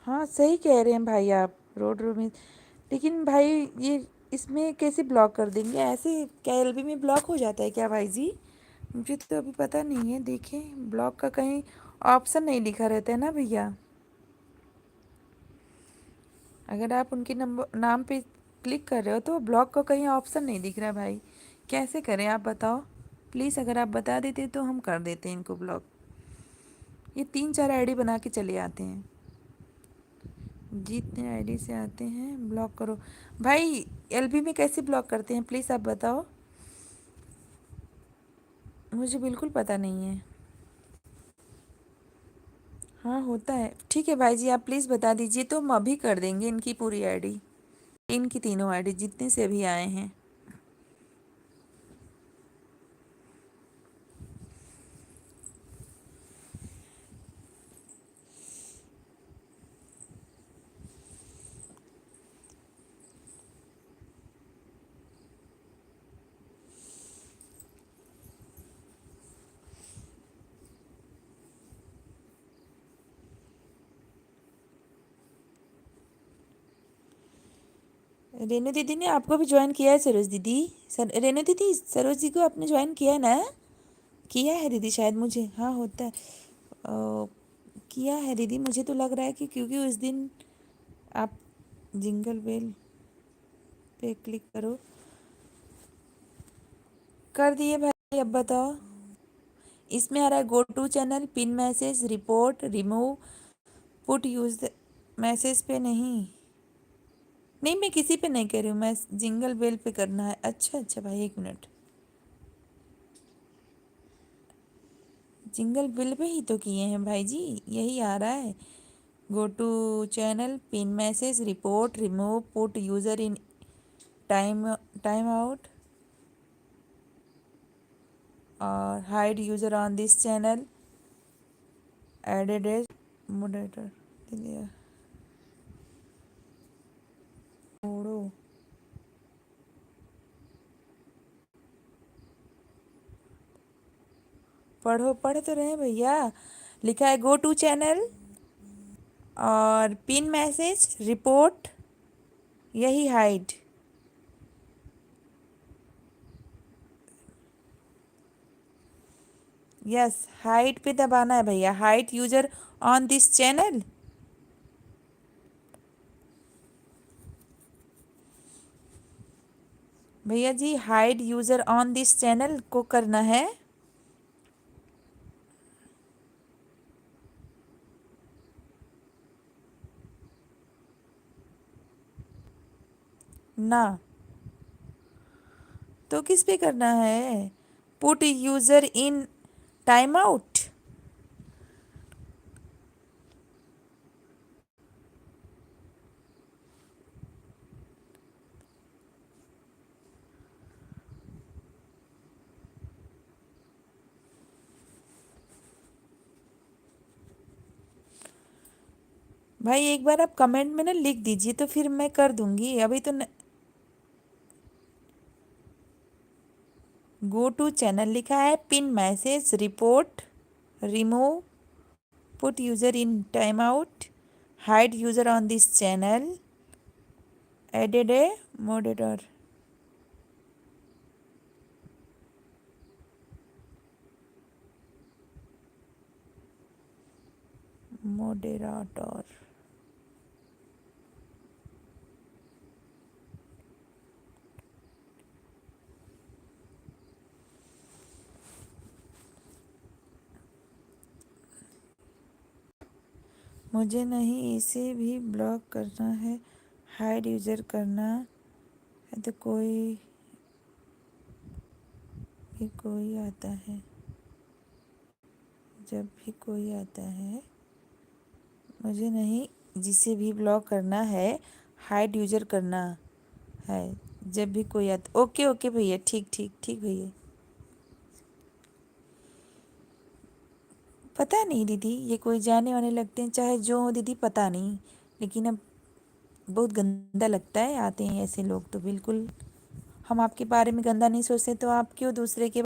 हाँ सही कह रहे हैं भाई आप, रोड रोमियोज। लेकिन भाई ये इसमें कैसे ब्लॉक कर देंगे, ऐसे क्या एलबी में ब्लॉक हो जाता है क्या भाई जी। मुझे तो अभी पता नहीं है, देखें ब्लॉक का कहीं ऑप्शन नहीं लिखा रहता है ना भैया। अगर आप उनके नंबर नाम पे क्लिक कर रहे हो तो ब्लॉक का कहीं ऑप्शन नहीं दिख रहा भाई। कैसे करें आप बताओ प्लीज़, अगर आप बता देते तो हम कर देते हैं इनको ब्लॉक। ये 3-4 आईडी बना के चले आते हैं। जितने आईडी से आते हैं ब्लॉक करो। भाई एलबी में कैसे ब्लॉक करते हैं प्लीज़ आप बताओ, मुझे बिल्कुल पता नहीं है। हाँ होता है, ठीक है भाई जी आप प्लीज़ बता दीजिए तो हम अभी कर देंगे इनकी पूरी आईडी, इनकी तीनों आईडी जितने से अभी आए हैं। रेनू दीदी ने आपको भी ज्वाइन किया है सरोज दीदी, रेनू दीदी सरोज जी को आपने ज्वाइन किया है ना? किया है दीदी शायद, मुझे हाँ होता है। किया है दीदी, मुझे तो लग रहा है कि क्योंकि उस दिन आप जिंगल बेल पे क्लिक करो, कर दिए भाई अब बताओ। इसमें आ रहा है go to channel, pin message, report, remove, put use message पे नहीं, नहीं मैं किसी पे नहीं कर रही हूँ, मैं जिंगल बेल पे करना है। अच्छा अच्छा भाई एक मिनट, जिंगल बेल पे ही तो किए हैं भाई जी, यही आ रहा है। Go to channel, pin message, report, remove, put user in time time out और hide user on this channel, added as moderator, छोड़ो, पढ़ो, पढ़ तो रहे हैं भैया। लिखा है गो टू चैनल और पिन मैसेज, रिपोर्ट, यही हाइड। यस हाइड पे दबाना है भैया, hide user on this channel. भैया जी hide user on this channel को करना है ना, तो किस पे करना है? Put user in time out. भाई एक बार आप कमेंट में ना लिख दीजिए तो फिर मैं कर दूंगी, अभी तो गो टू चैनल लिखा है, pin message, report, remove, put user in time out, hide user on this channel, added a moderator, moderator. मुझे नहीं, इसे भी ब्लॉक करना है, हाइड यूजर करना है तो कोई आता है, जब भी कोई आता है, मुझे नहीं, जिसे भी ब्लॉक करना है, हाइड यूजर करना है जब भी कोई आता। ओके ओके भैया, ठीक ठीक ठीक भैया। पता नहीं दीदी, ये कोई जाने वाने लगते हैं चाहे जो हो दीदी, पता नहीं, लेकिन अब बहुत गंदा लगता है आते हैं ऐसे लोग तो। बिल्कुल हम आपके बारे में गंदा नहीं सोचते तो आप क्यों दूसरे के।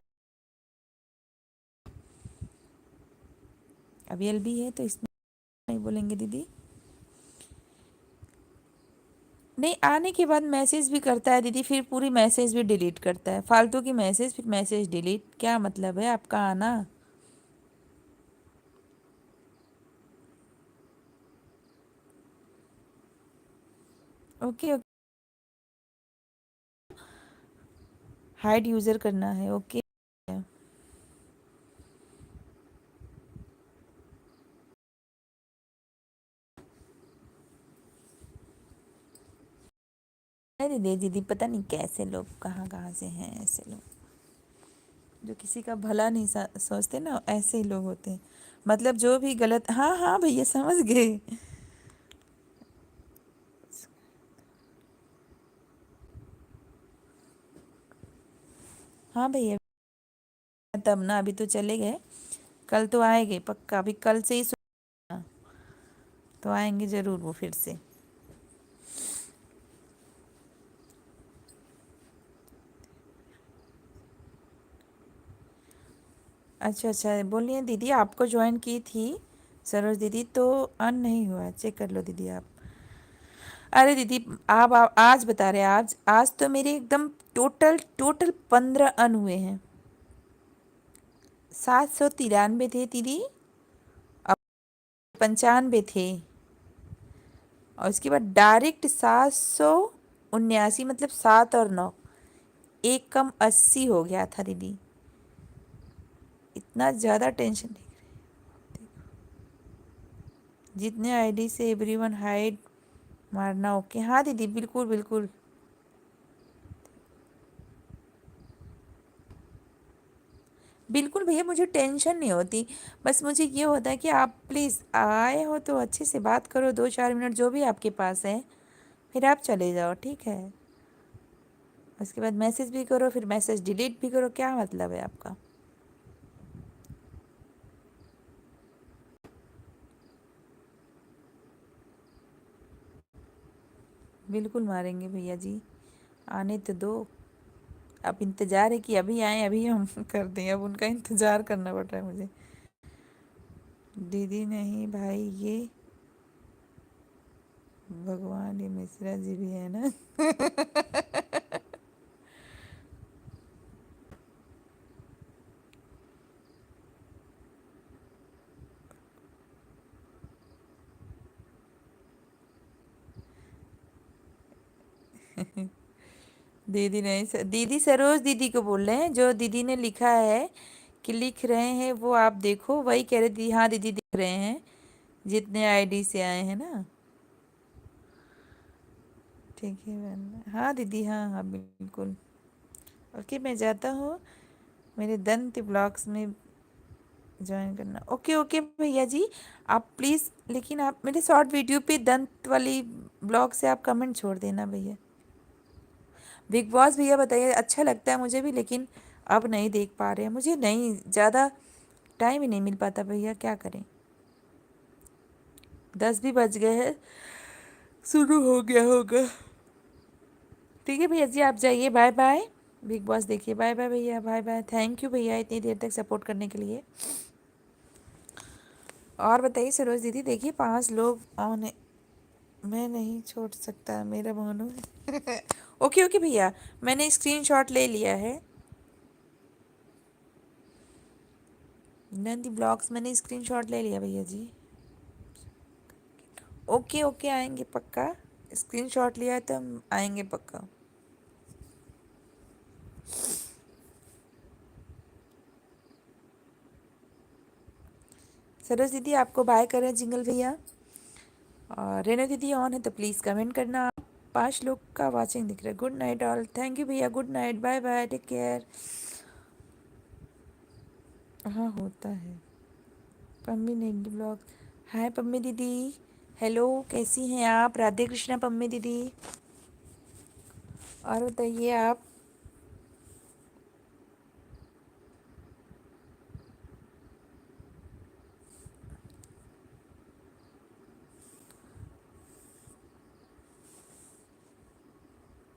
अभी एलबी है तो इसमें नहीं बोलेंगे दीदी। नहीं आने के बाद मैसेज भी करता है दीदी, फिर पूरी मैसेज भी डिलीट करता है, फालतू की मैसेज, फिर मैसेज डिलीट, क्या मतलब है आपका आना। ओके ओके, हाइड यूज़र करना है, ओके। अरे दे दीदी, पता नहीं कैसे लोग कहाँ कहाँ से हैं ऐसे लोग, जो किसी का भला नहीं सोचते ना, ऐसे ही लोग होते हैं। मतलब जो भी गलत, हाँ हाँ भैया समझ गए। हाँ भैया, तब ना अभी तो चले गए, कल तो आएंगे पक्का, अभी कल से ही तो आएंगे ज़रूर वो फिर से। अच्छा अच्छा, बोलिए दीदी, आपको ज्वाइन की थी सरोज दीदी, तो अन नहीं हुआ, चेक कर लो दीदी आप। अरे दीदी, आप आज बता रहे हैं, आज आज तो मेरे एकदम टोटल टोटल 15 अन हुए हैं। 793 थे दीदी, अब 95 थे, और उसके बाद डायरेक्ट 779, मतलब 7 और 9, एक कम 80 हो गया था दीदी। इतना ज़्यादा टेंशन नहीं। जितने आईडी से एवरीवन हाइड मारना ओके, हाँ दीदी बिल्कुल बिल्कुल। बिल्कुल भैया, मुझे टेंशन नहीं होती, बस मुझे ये होता है कि आप प्लीज़ आए हो तो अच्छे से बात करो, 2-4 मिनट जो भी आपके पास है, फिर आप चले जाओ, ठीक है। उसके बाद मैसेज भी करो, फिर मैसेज डिलीट भी करो, क्या मतलब है आपका। बिल्कुल मारेंगे भैया जी, आने तो दो। अब इंतज़ार है कि अभी आए, अभी हम कर दें, अब उनका इंतज़ार करना पड़ रहा है मुझे। दीदी नहीं भाई, ये भगवान, ये मिश्रा जी भी है ना। दीदी नहीं दीदी सरोज दीदी को बोल रहे हैं, जो दीदी ने लिखा है कि लिख रहे हैं वो आप देखो, वही कह रहे दी, हाँ दीदी दिख रहे हैं, जितने आईडी से आए हैं ना। ठीक है बहन, हाँ दीदी, हाँ हाँ बिल्कुल। ओके, मैं जाता हूँ, मेरे दंत ब्लॉग्स में ज्वाइन करना। ओके ओके भैया जी, आप प्लीज़, लेकिन आप मेरे शॉर्ट वीडियो पे दंत वाली ब्लॉग से आप कमेंट छोड़ देना भैया। बिग बॉस भैया बताइए, अच्छा लगता है मुझे भी, लेकिन अब नहीं देख पा रहे हैं, मुझे नहीं ज़्यादा टाइम ही नहीं मिल पाता भैया, क्या करें। 10 भी बज गए हैं, शुरू हो गया होगा। ठीक है भैया जी, आप जाइए, बाय बाय। बिग बॉस देखिए, बाय बाय भैया, बाय बाय, थैंक यू भैया इतनी देर तक सपोर्ट करने के लिए। और बताइए सरोज दीदी, देखिए 5 लोग ऑन है, मैं नहीं छोड़ सकता मेरा मोनू। ओके ओके भैया, मैंने स्क्रीनशॉट ले लिया है, नंदी ब्लॉग्स मैंने स्क्रीनशॉट ले लिया भैया जी। ओके ओके, आएंगे पक्का, स्क्रीनशॉट लिया है तो हम आएंगे पक्का। सरोज दीदी आपको बाय करें जिंगल भैया, और रेना दीदी ऑन है तो प्लीज़ कमेंट करना। 5 लोग का वाचिंग दिख रहा है, good night all, thank you भैया, good night, bye bye, take care. हाँ होता है। पम्मी नेगी ब्लॉग, हाय पम्मी दीदी, हेलो, कैसी हैं आप, राधे कृष्णा पम्मी दीदी। और बताइए आप।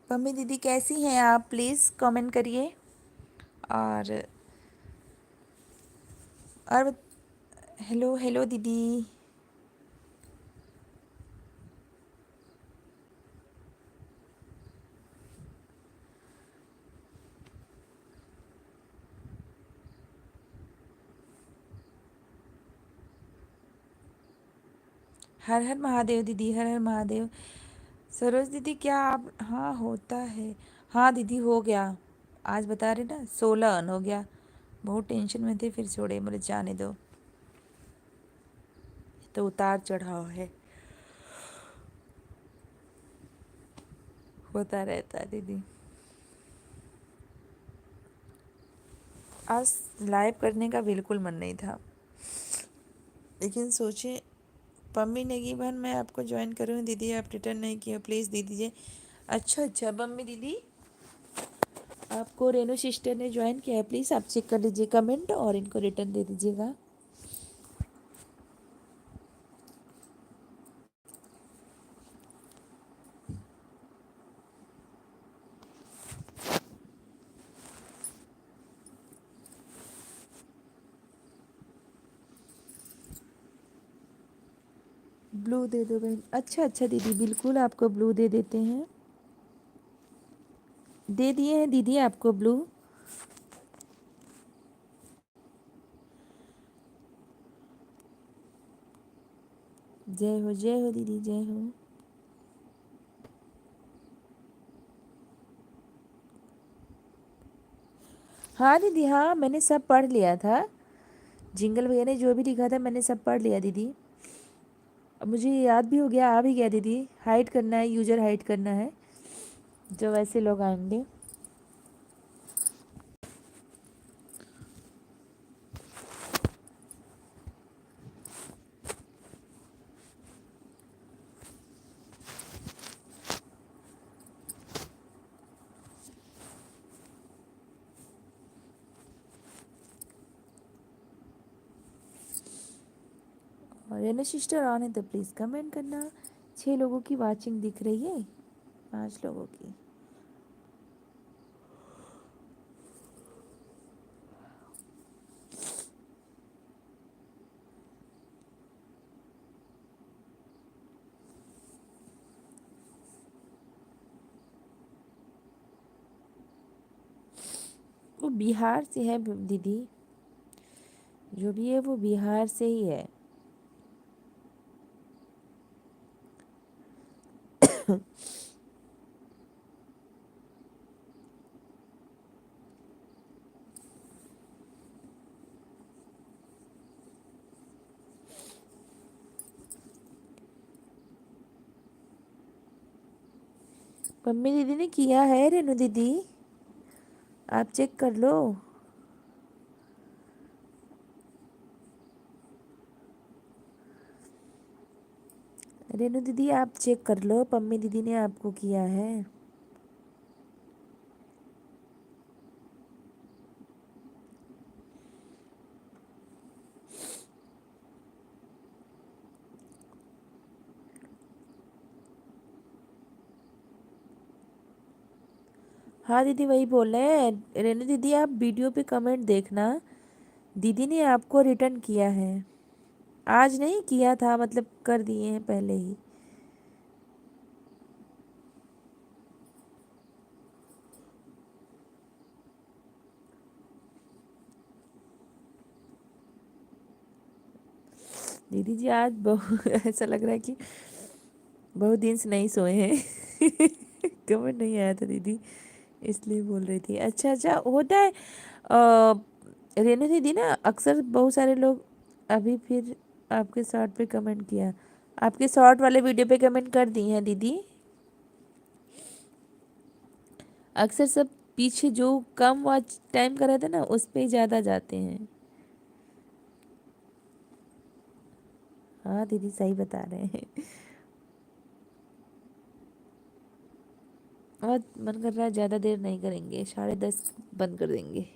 पम्मी दीदी कैसी हैं आप, प्लीज़ कमेंट करिए। और और हेलो हेलो दीदी। हर हर महादेव दीदी, हर हर महादेव। सरोज दीदी क्या आप, हाँ होता है, हाँ दीदी हो गया, आज बता रहे ना 16 अन हो गया, बहुत टेंशन में थे, फिर छोड़े, बोले जाने दो, तो उतार चढ़ाव है, होता रहता है दीदी। आज लाइव करने का बिल्कुल मन नहीं था, लेकिन सोचे पम्मी नेगी बहन मैं आपको ज्वाइन करूँ दीदी, आप रिटर्न नहीं किए, प्लीज़ दे दीजिए। अच्छा अच्छा पम्मी दीदी, आपको रेनू सिस्टर ने ज्वाइन किया है, प्लीज़ आप चेक कर लीजिए कमेंट और इनको रिटर्न दे दीजिएगा। ब्लू दे दो बहन। अच्छा अच्छा दीदी, बिल्कुल आपको ब्लू दे देते हैं, दे दिए हैं दीदी आपको ब्लू। जय हो दीदी, जय हो। हाँ दीदी, हाँ मैंने सब पढ़ लिया था, जिंगल भैया ने जो भी लिखा था मैंने सब पढ़ लिया दीदी। अब मुझे याद भी हो गया, आ भी गया दीदी। हाइड करना है, यूज़र हाइड करना है जो वैसे लोग आएंगे। और रेनू सिस्टर ऑन है तो प्लीज़ कमेंट करना। 6 लोगों की वाचिंग दिख रही है, 5 लोगों की। वो बिहार से है दीदी, जो भी है वो बिहार से ही है। मम्मी दीदी ने किया है रेनू दीदी, आप चेक कर लो। रेनू दीदी आप चेक कर लो, पम्मी दीदी ने आपको किया है। हाँ दीदी वही बोल रहे हैं, रेनू दीदी आप वीडियो पे कमेंट देखना, दीदी ने आपको रिटर्न किया है। आज नहीं किया था, मतलब कर दिए हैं पहले ही। दीदी जी आज बहुत ऐसा लग रहा है कि बहुत दिन से नहीं सोए हैं। कमेंट नहीं आया था दीदी, इसलिए बोल रही थी। अच्छा अच्छा होता है। रेनू दीदी ना अक्सर बहुत सारे लोग अभी फिर आपके शॉर्ट पे कमेंट किया, आपके शॉर्ट वाले वीडियो पे कमेंट कर दी हैं दीदी। अक्सर सब पीछे जो कम वॉच टाइम का रहता है ना उस पे ही ज़्यादा जाते हैं। हाँ दीदी सही बता रहे हैं। बहुत मन कर रहा है, ज़्यादा देर नहीं करेंगे, 10:30 बंद कर देंगे।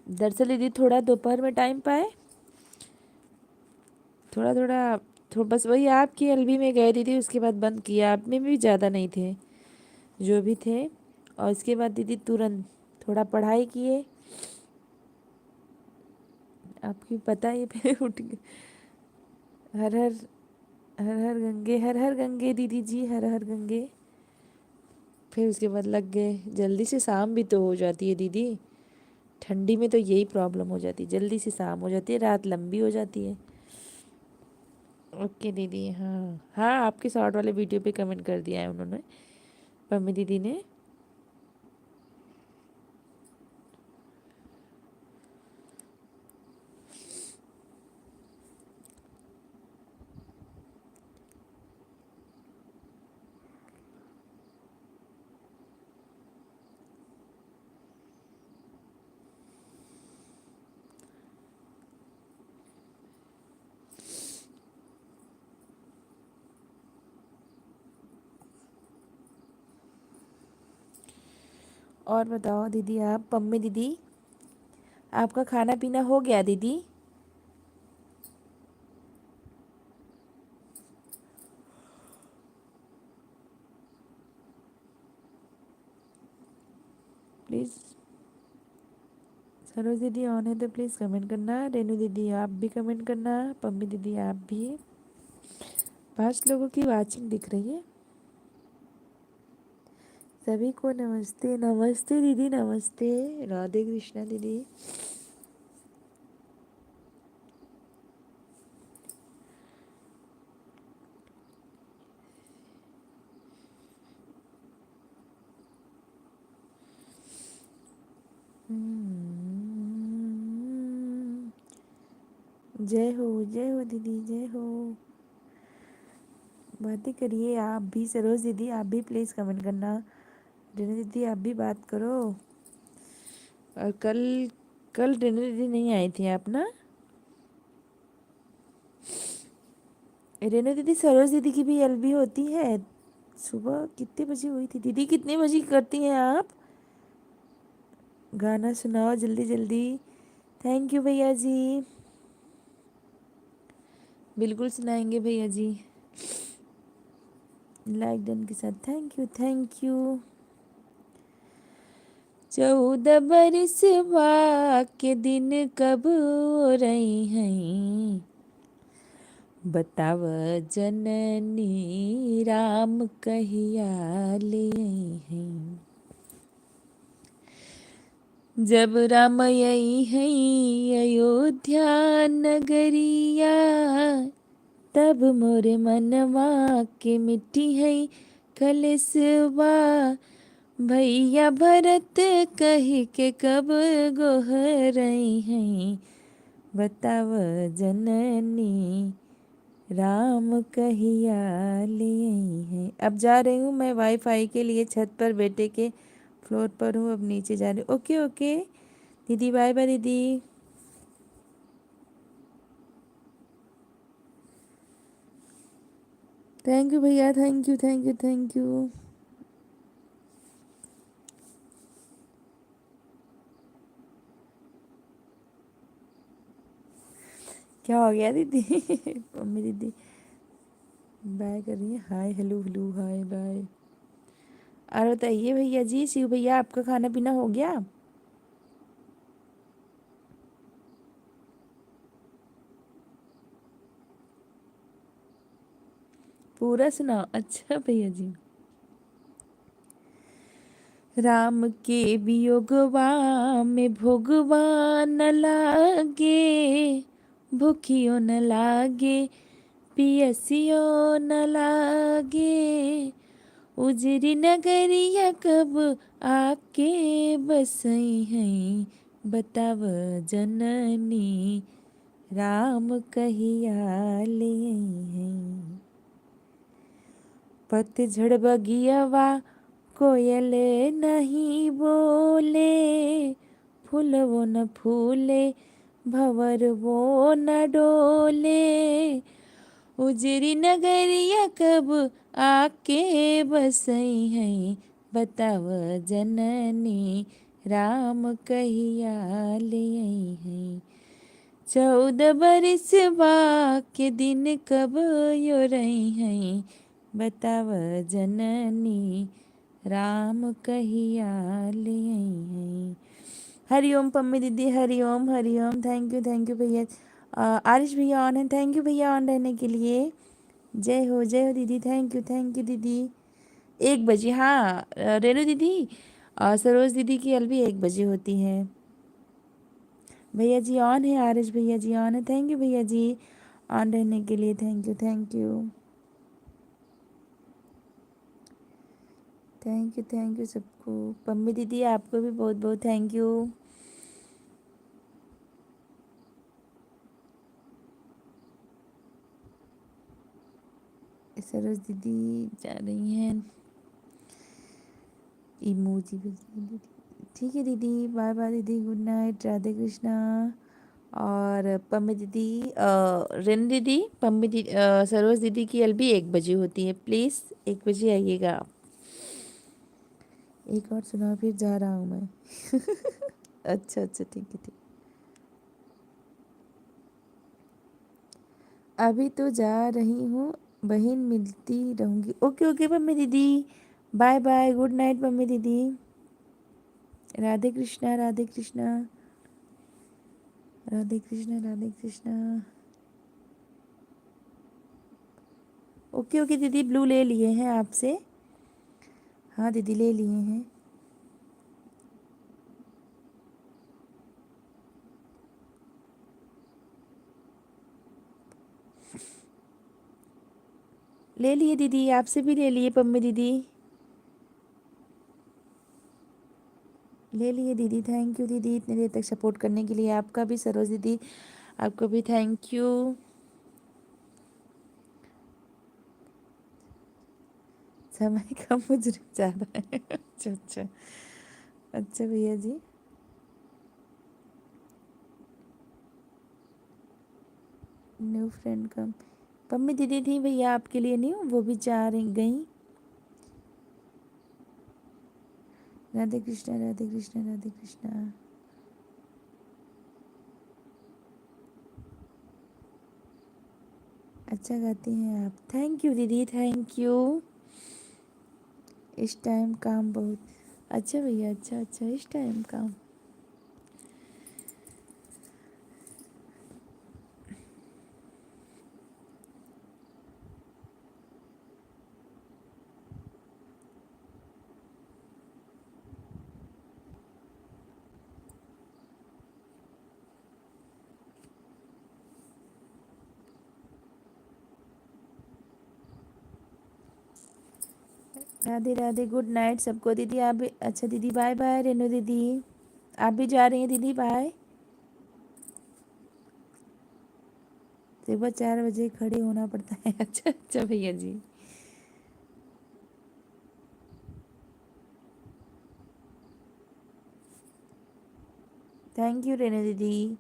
दरअसल दीदी थोड़ा दोपहर में टाइम पाए, थोड़ा थोड़ा बस वही आपकी एलबी में गए दीदी, उसके बाद बंद किया। आप में भी ज़्यादा नहीं थे, जो भी थे। और इसके बाद दीदी तुरंत थोड़ा पढ़ाई किए, आपकी पता ही पे उठ गए। हर हर हर हर गंगे दीदी जी, हर हर गंगे। फिर उसके बाद लग गए, जल्दी से शाम भी तो हो जाती है दीदी, ठंडी में तो यही प्रॉब्लम हो जाती है, जल्दी से शाम हो जाती है, रात लंबी हो जाती है। ओके दीदी, हाँ हाँ आपके शॉर्ट वाले वीडियो पे कमेंट कर दिया है उन्होंने, पम्मी दीदी ने। और बताओ दीदी, आप पम्मी दीदी, आपका खाना पीना हो गया दीदी? प्लीज़ सरोज दीदी ऑन है तो प्लीज़ कमेंट करना। रेनू दीदी आप भी कमेंट करना। पम्मी दीदी आप भी। 5 लोगों की वाचिंग दिख रही है। सभी को नमस्ते। नमस्ते दीदी, नमस्ते। राधे कृष्णा दीदी। जय हो दीदी, जय हो। बातें करिए आप भी। सरोज दीदी आप भी प्लीज़ कमेंट करना। रेनू दीदी आप भी बात करो। और कल कल रेनू दीदी नहीं आई थी आप ना? रेनू दीदी सरोज दीदी की भी एलबी होती है। सुबह कितने बजे हुई थी दीदी? कितने बजे करती हैं आप? गाना सुनाओ जल्दी जल्दी। थैंक यू भैया जी। बिल्कुल सुनाएंगे भैया जी। लाइक डन के साथ थैंक यू, थैंक यू। 14 बरस के दिन कब हो रही हैं, बताव जननी राम कहिया ले हैं। जब राम आई है अयोध्या नगरिया, तब मोरे मनवा के मिट्टी है कलसवा। भैया भरत कही के कब गोहरई हैं, बताव जननी राम कहिया ले आई हैं। अब जा रही हूँ मैं वाईफाई के लिए छत पर, बेटे के फ्लोर पर हूँ, अब नीचे जा रही हूँ। ओके ओके दीदी, बाय बाय दीदी। थैंक यू भैया, thank you thank you thank you. क्या हो गया दीदी? मम्मी दीदी बाय कर रही है। Hi hello hello hi bye. और बताइए भैया जी, शिव भैया आपका खाना पीना हो गया? पूरा सुनाओ। अच्छा भैया जी। राम के वियोगवा में भोगवा न लागे, भूखियो न लागे पियसियो न लागे। उजरी नगरिया कब आके बसई हैं, बताव जननी राम कहिया ले आई हैं। पतझड़ बगियावा कोयल नहीं बोले, फूलवो न फूले भंवर वो न डोले। उजरी नगरिया कब आके बसई हैं, बताव जननी राम कहिया ले आई हैं। 14 बरस के दिन कब यो रही हैं, बताव जननी राम कहिया ले आई हैं। हरिओम पम्मी दीदी, हरिओम थैंक यू भैया। आरिश भैया ऑन है, थैंक यू भैया ऑन रहने के लिए। जय हो दीदी, थैंक यू दीदी। 1 बजे, हाँ रेनू दीदी, सरोज दीदी की एलबी 1 बजे होती है। भैया जी ऑन है, आरिश भैया जी ऑन है। थैंक यू भैया जी ऑन रहने के लिए। थैंक यू थैंक यू सबको। पम्मी दीदी आपको भी बहुत बहुत थैंक यू। सरोज दीदी जा रही हैं, इमोजी भेज रही हैं दीदी। ठीक है दीदी, बाय बाय दीदी, गुड नाइट, राधे कृष्णा। और पम्मी दीदी, रेन दीदी, पम्मी दीदी, सरोज दीदी की एलबी 1 बजे होती है। प्लीज़ 1 बजे आइएगा आप। एक और सुनाओ फिर जा रहा हूँ मैं। अच्छा अच्छा ठीक है ठीक। अभी तो जा रही हूँ बहन, मिलती रहूँगी। ओके ओके मम्मी दीदी, bye bye, good night mummy दीदी। राधे कृष्णा राधे कृष्णा राधे कृष्णा राधे कृष्णा। ओके ओके दीदी, ब्लू ले लिए हैं आपसे। हाँ दीदी ले लिए हैं। ले लिए दीदी, आपसे भी ले लिए पम्मी दीदी। ले लिए दीदी, थैंक यू दीदी इतनी देर तक सपोर्ट करने के लिए। आपका भी सरोज दीदी, आपको भी थैंक यू। समय कम गुजर जा रहा है। अच्छा अच्छा अच्छा भैया जी। न्यू फ्रेंड कम, पम्मी दीदी थी भैया आपके लिए न्यू, वो भी जा रही गई। राधे कृष्णा राधे कृष्णा राधे कृष्णा। अच्छा गाती हैं आप, थैंक यू दीदी थैंक यू। इस टाइम काम बहुत। अच्छा भैया, अच्छा अच्छा, इस टाइम काम। राधे राधे, गुड नाइट सबको दीदी। आप भी अच्छा दीदी, बाय बाय रेनू दीदी। आप भी जा रही हैं दीदी, बाय। सुबह 4 बजे खड़े होना पड़ता है। अच्छा अच्छा भैया जी। थैंक यू रेनू दीदी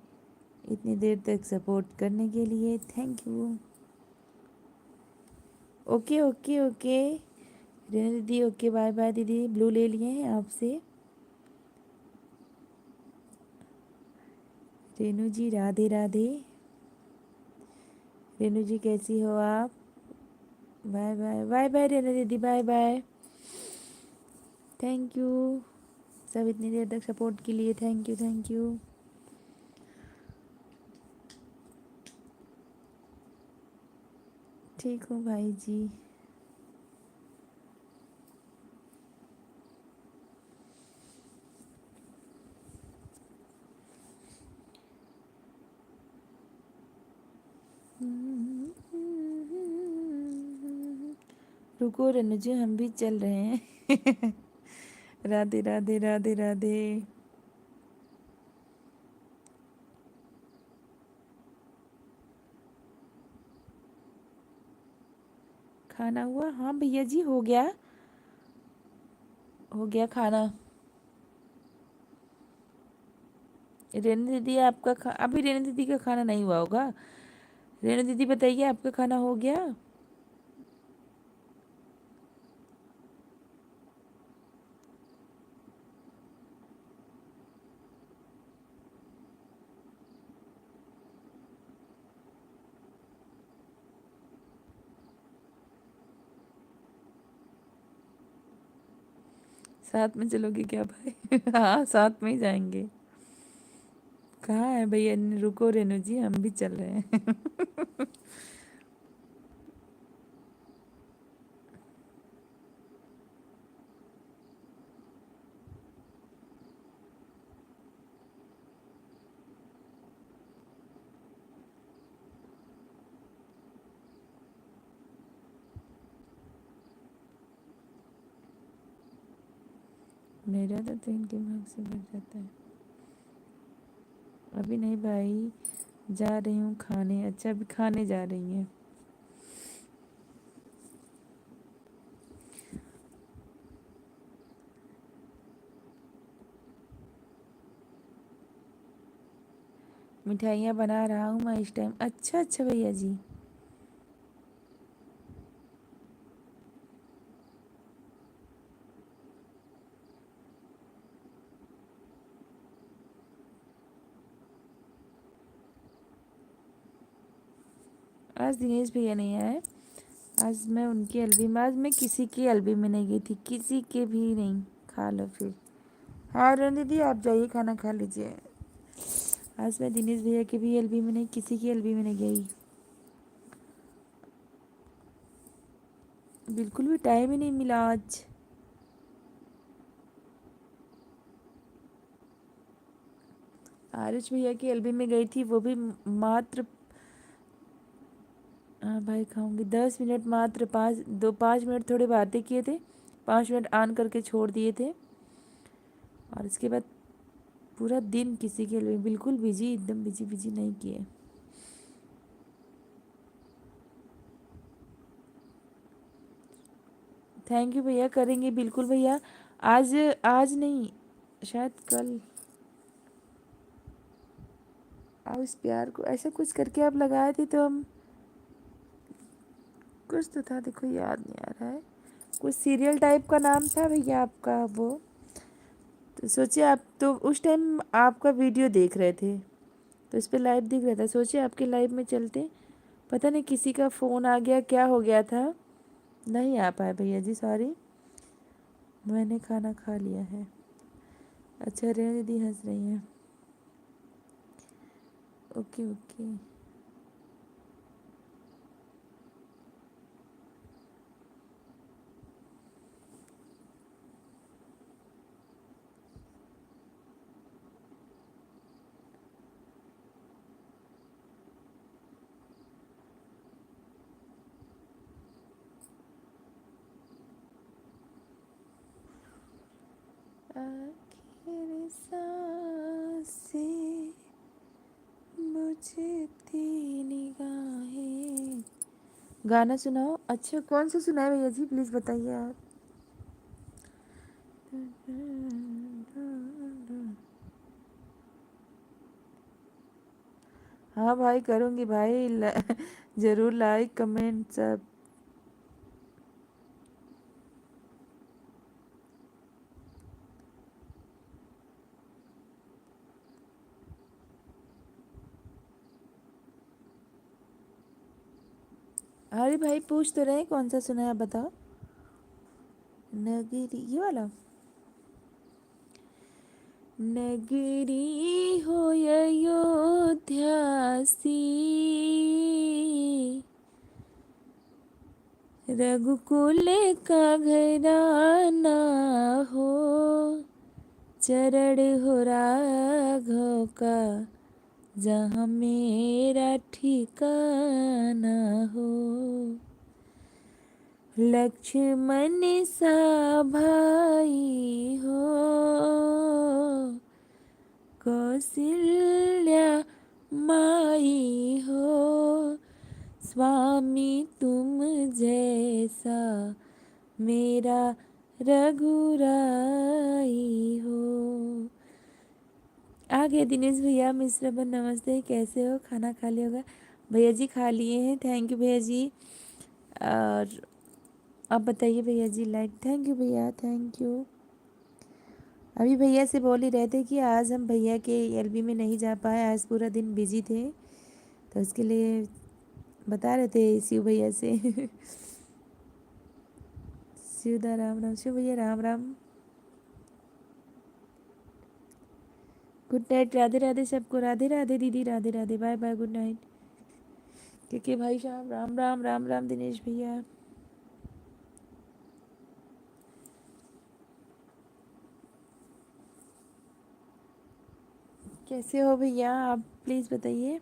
इतनी देर तक सपोर्ट करने के लिए, thank you. Okay okay okay Renu दीदी, ओके बाय बाय दीदी, ब्लू ले लिए हैं आपसे। रेनू जी राधे राधे। रेनू जी कैसी हो आप? Bye bye bye bye Renu दीदी, बाय बाय। थैंक यू सब इतनी देर तक सपोर्ट के लिए, थैंक यू थैंक यू। ठीक हूँ भाई जी। रुको रेनू जी, हम भी चल रहे हैं। राधे राधे राधे राधे। खाना हुआ? हाँ भैया जी हो गया, हो गया खाना। रेणु दीदी आपका अभी रेणु दीदी का खाना नहीं हुआ होगा। रेणु दीदी बताइए, आपका खाना हो गया? 7 में चलोगे क्या भाई? हाँ 7 में ही जाएंगे। कहाँ है भैया? रुको रेणु जी, हम भी चल रहे हैं। मेरा तो 3 के भाग से बढ़ जाता है। अभी नहीं भाई, जा रही हूँ खाने। अच्छा अभी खाने जा रही हैं? मिठाइयाँ बना रहा हूँ मैं इस टाइम। अच्छा अच्छा भैया जी। आज दिनेश भैया नहीं आए। आज मैं उनकी एलबी में, आज मैं किसी की एलबी में नहीं गई थी, किसी के भी नहीं। खा लो फिर। हाँ रेन दीदी आप जाइए खाना खा लीजिए। आज मैं दिनेश भैया की भी एलबी में नहीं, किसी की एलबी में नहीं गई। बिल्कुल भी टाइम ही नहीं मिला आज। आरिश भैया की एलबी में गई थी, वो भी मात्र, हाँ भाई खाऊंगी, 10 मिनट मात्र, 5 मिनट थोड़े बातें किए थे, 5 मिनट ऑन करके छोड़ दिए थे। और इसके बाद पूरा दिन किसी के लिए बिल्कुल बिजी, एकदम बिजी बिजी नहीं किए। थैंक यू भैया, करेंगे बिल्कुल भैया। आज, आज नहीं, शायद कल। आप इस प्यार को ऐसा कुछ करके आप लगाए थे, तो हम, कुछ तो था, देखो याद नहीं आ रहा है, कुछ सीरियल टाइप का नाम था भैया आपका वो। तो सोचिए, आप तो उस टाइम आपका वीडियो देख रहे थे, तो इस पे लाइव दिख रहा था, सोचिए आपके लाइव में चलते, पता नहीं किसी का फ़ोन आ गया, क्या हो गया था, नहीं आ पाए भैया जी, सॉरी। मैंने खाना खा लिया है। अच्छा रेणु दीदी हंस रही हैं। Okay okay. आखिर सांसें बुझती निगाहें। गाना सुनाओ। अच्छा कौन सा सुनाए भैया जी, प्लीज़ बताइए आप। हाँ भाई करूँगी भाई, ज़रूर लाइक कमेंट सब। अरे भाई पूछ तो रहे कौन सा सुना है, आप बताओ। नगरी, ये वाला। नगरी हो अयोध्या सी, रघुकुल का घराना हो, चरण हो राघव का, जहाँ मेरा ठिकाना हो। लक्ष्मण सा भाई हो, कौशल्या माई हो, स्वामी तुम जैसा मेरा रघुराई हो। आ गए दिनेश भैया, मिश्रा बन नमस्ते, कैसे हो, खाना खा लिया होगा। भैया जी खा लिए हैं, थैंक यू भैया जी। और आप बताइए भैया जी, लाइक, थैंक यू भैया, थैंक यू। अभी भैया से बोल ही रहे थे कि आज हम भैया के एलबी में नहीं जा पाए, आज पूरा दिन बिजी थे, तो उसके लिए बता रहे थे शिव भैया से। शिवदा राम राम, शिव भैया राम राम। गुड नाइट, राधे राधे सबको, राधे राधे दीदी, Radhe Radhe, bye bye, good night. के भाई साहब राम राम, राम राम दिनेश भैया। कैसे हो भैया आप, प्लीज़ बताइए।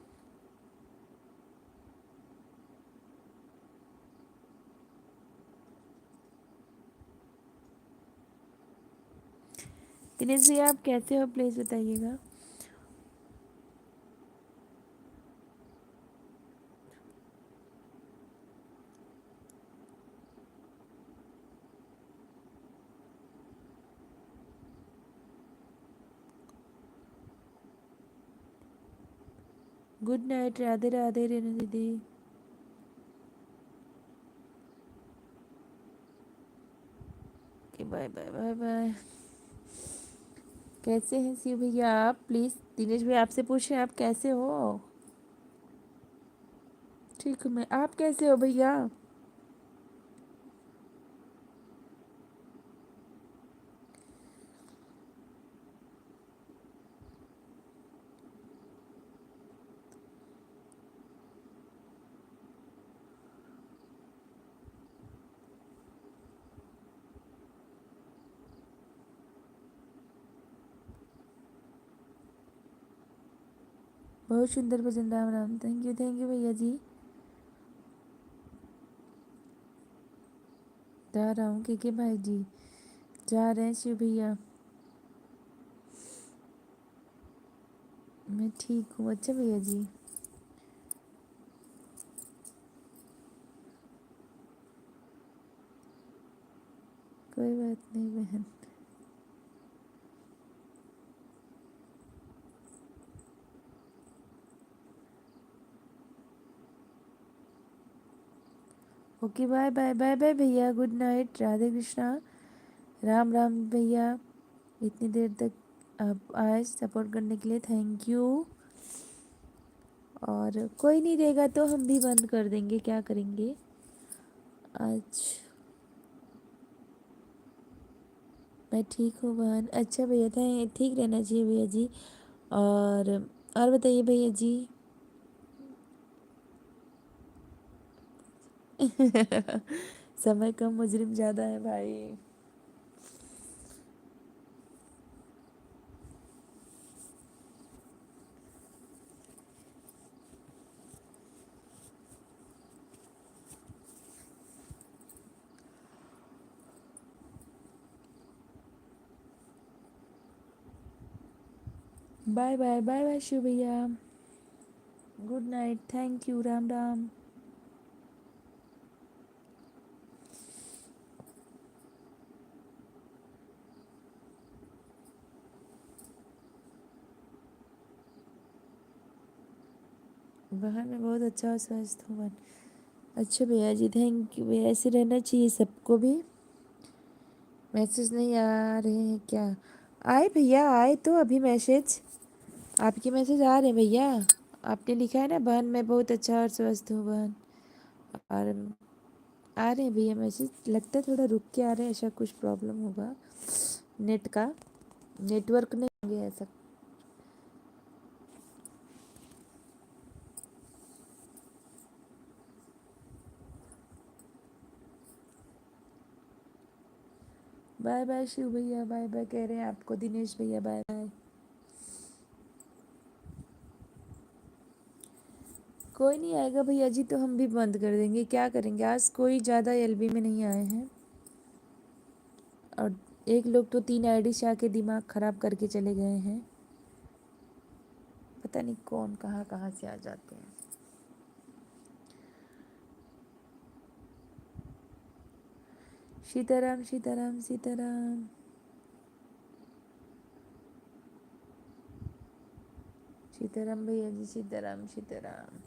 दिनेश भैया आप कैसे हो, प्लीज़ बताइएगा। गुड नाइट, राधे राधे रेणु दीदी। Bye bye bye bye. कैसे हैं शिव भैया आप, प्लीज़ दिनेश भैया आपसे पूछे आप कैसे हो। ठीक हूँ मैं, आप कैसे हो भैया? बहुत सुंदर भजन, राम राम। थैंक यू भैया जी। जा रहा हूँ के भाई जी, जा रहे हैं शिव भैया। मैं ठीक हूँ। अच्छा भैया जी। कोई बात नहीं बहन। Okay bye bye bye bye भैया, गुड नाइट, राधे कृष्णा, राम राम भैया। इतनी देर तक आप आए सपोर्ट करने के लिए, थैंक यू। और कोई नहीं रहेगा तो हम भी बंद कर देंगे, क्या करेंगे आज। मैं ठीक हूँ बहन। अच्छा भैया, था ठीक रहना चाहिए भैया जी। और बताइए भैया जी। समय कम मुजरिम ज़्यादा है भाई। Bye bye bye bye Shiv भैया, good night, thank you, Ram Ram. बहन मैं बहुत अच्छा और स्वस्थ हूँ बहन। अच्छा भैया जी, थैंक यू भैया, ऐसे रहना चाहिए सबको भी। मैसेज नहीं आ रहे हैं क्या? आए भैया, आए तो अभी मैसेज, आपके मैसेज आ रहे हैं भैया। आपने लिखा है ना बहन मैं बहुत अच्छा और स्वस्थ हूँ बहन। और आ रहे हैं भैया मैसेज, लगता है थोड़ा रुक के आ रहे हैं, ऐसा कुछ प्रॉब्लम होगा नेट का, नेटवर्क नहीं होंगे ऐसा। बाय बाय शिव भैया, बाय बाय कह रहे हैं आपको दिनेश भैया, बाय बाय। कोई नहीं आएगा भैया जी तो हम भी बंद कर देंगे, क्या करेंगे, आज कोई ज़्यादा एलबी में नहीं आए हैं। और एक लोग तो 3 आईडी से आके दिमाग ख़राब करके चले गए हैं, पता नहीं कौन कहाँ कहाँ से आ जाते हैं। सीताराम सीताराम सीताराम। सीताराम भैया जी, सीताराम सीताराम।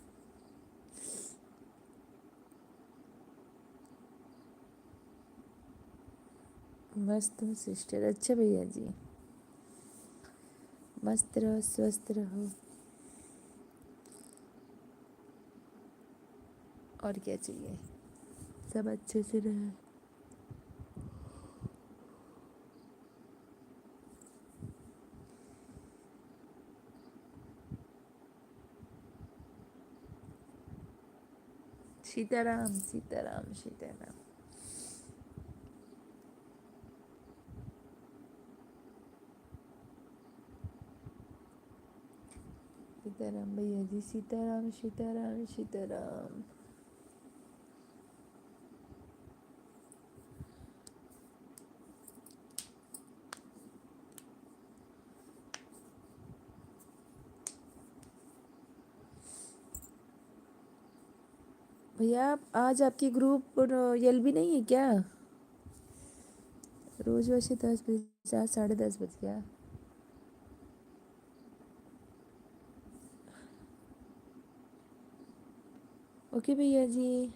मस्त हूँ सिस्टर। अच्छा भैया जी, मस्त रहो, स्वस्थ रहो, और क्या चाहिए, सब अच्छे से रहे। सीताराम सीताराम सीताराम। सीताराम भैया जी, सीताराम सीताराम सीताराम। भैया आज आपकी ग्रुप एलबी नहीं है क्या? रोज वैसे 10 बजे, आज 10:30 बज गया। ओके भैया जी।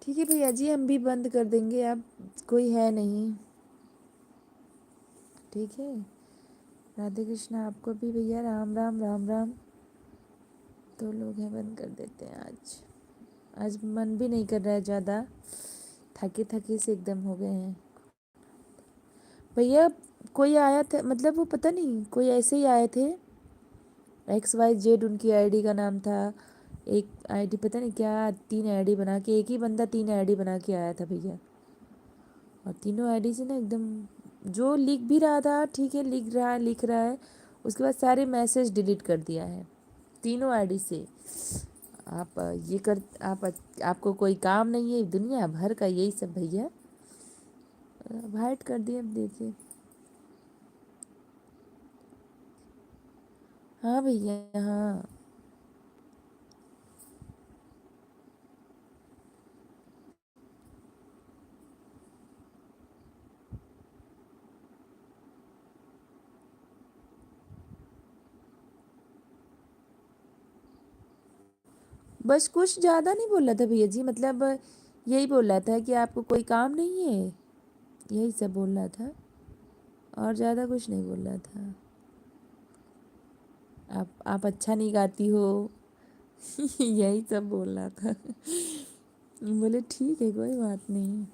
ठीक है भैया जी, हम भी बंद कर देंगे, अब कोई है नहीं। ठीक है, राधे कृष्णा आपको भी भैया, राम राम राम राम। तो लोग हैं, बंद कर देते हैं आज। आज मन भी नहीं कर रहा है ज़्यादा, थके थके से एकदम हो गए हैं भैया। कोई आया था, मतलब वो पता नहीं, कोई ऐसे ही आए थे, XYZ उनकी आईडी का नाम था। एक आईडी पता नहीं क्या, 3 आईडी बना के, एक ही बंदा 3 आईडी बना के आया था भैया। और तीनों आईडी से ना एकदम, जो लिख भी रहा था ठीक है, लिख रहा है, उसके बाद सारे मैसेज डिलीट कर दिया है तीनों आईडी से। आप ये कर आप आपको कोई काम नहीं है, दुनिया भर का यही सब भैया। हाइड कर दिया, अब देखिए। हाँ भैया, हाँ। बस कुछ ज़्यादा नहीं बोला था भैया जी, मतलब यही बोला था कि आपको कोई काम नहीं है, यही सब बोल रहा था, और ज़्यादा कुछ नहीं बोल रहा था। आप अच्छा नहीं गाती हो। यही सब बोल रहा था। बोले ठीक है, कोई बात नहीं।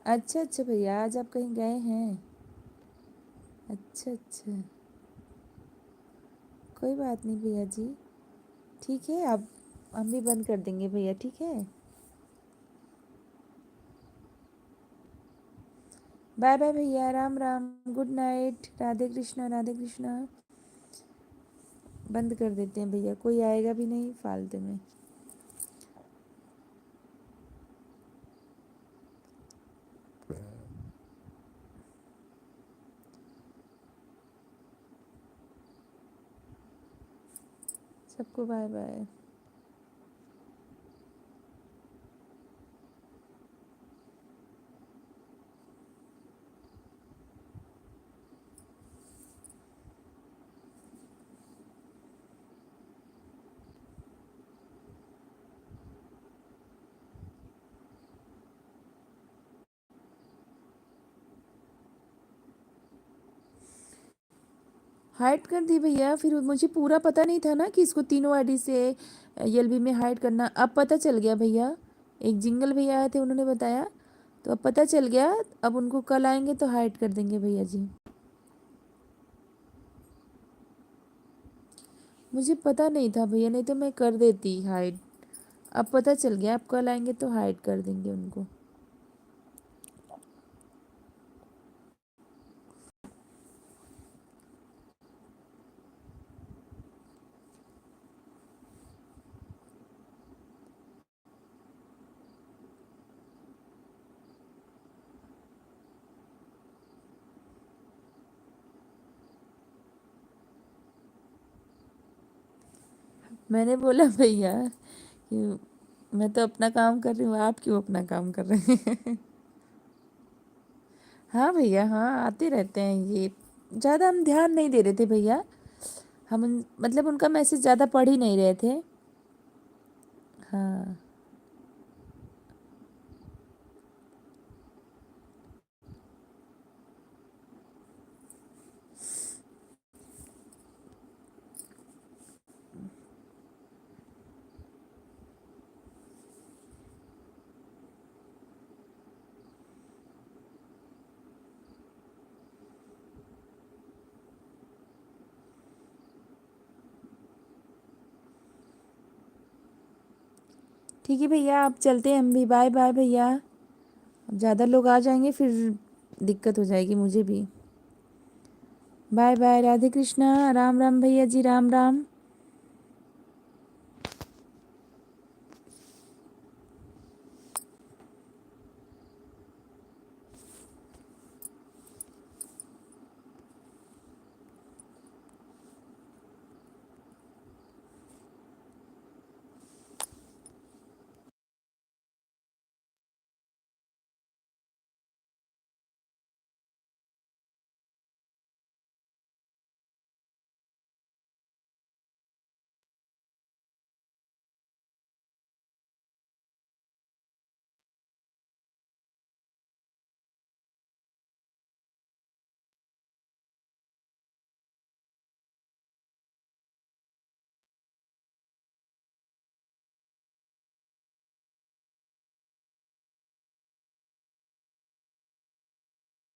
अच्छा अच्छा भैया, आज आप कहीं गए हैं? अच्छा अच्छा, कोई बात नहीं भैया जी। ठीक है, अब हम भी बंद कर देंगे भैया, ठीक है। बाय बाय भैया, राम राम, गुड नाइट, राधे कृष्णा राधे कृष्णा। बंद कर देते हैं भैया, कोई आएगा भी नहीं फालतू में। सबको बाय बाय। हाइड कर दी भैया, फिर मुझे पूरा पता नहीं था ना कि इसको तीनों आईडी से एलबी में हाइड करना, अब पता चल गया भैया। एक जिंगल भैया आए थे, उन्होंने बताया, तो अब पता चल गया। अब उनको कल आएंगे तो हाइड कर देंगे भैया जी। मुझे पता नहीं था भैया, नहीं तो मैं कर देती हाइड। अब पता चल गया, अब कल आएंगे तो हाइड कर देंगे उनको। मैंने बोला भैया कि मैं तो अपना काम कर रही हूँ, आप क्यों अपना काम कर रहे हैं? हाँ भैया, हाँ, आते रहते हैं ये। ज़्यादा हम ध्यान नहीं दे रहे थे भैया, मतलब उनका मैसेज ज़्यादा पढ़ ही नहीं रहे थे। हाँ। ठीक है भैया, आप चलते हैं हम भी, बाय बाय भैया। अब ज़्यादा लोग आ जाएंगे फिर दिक्कत हो जाएगी मुझे भी। बाय बाय, राधे कृष्णा, राम राम भैया जी, राम राम।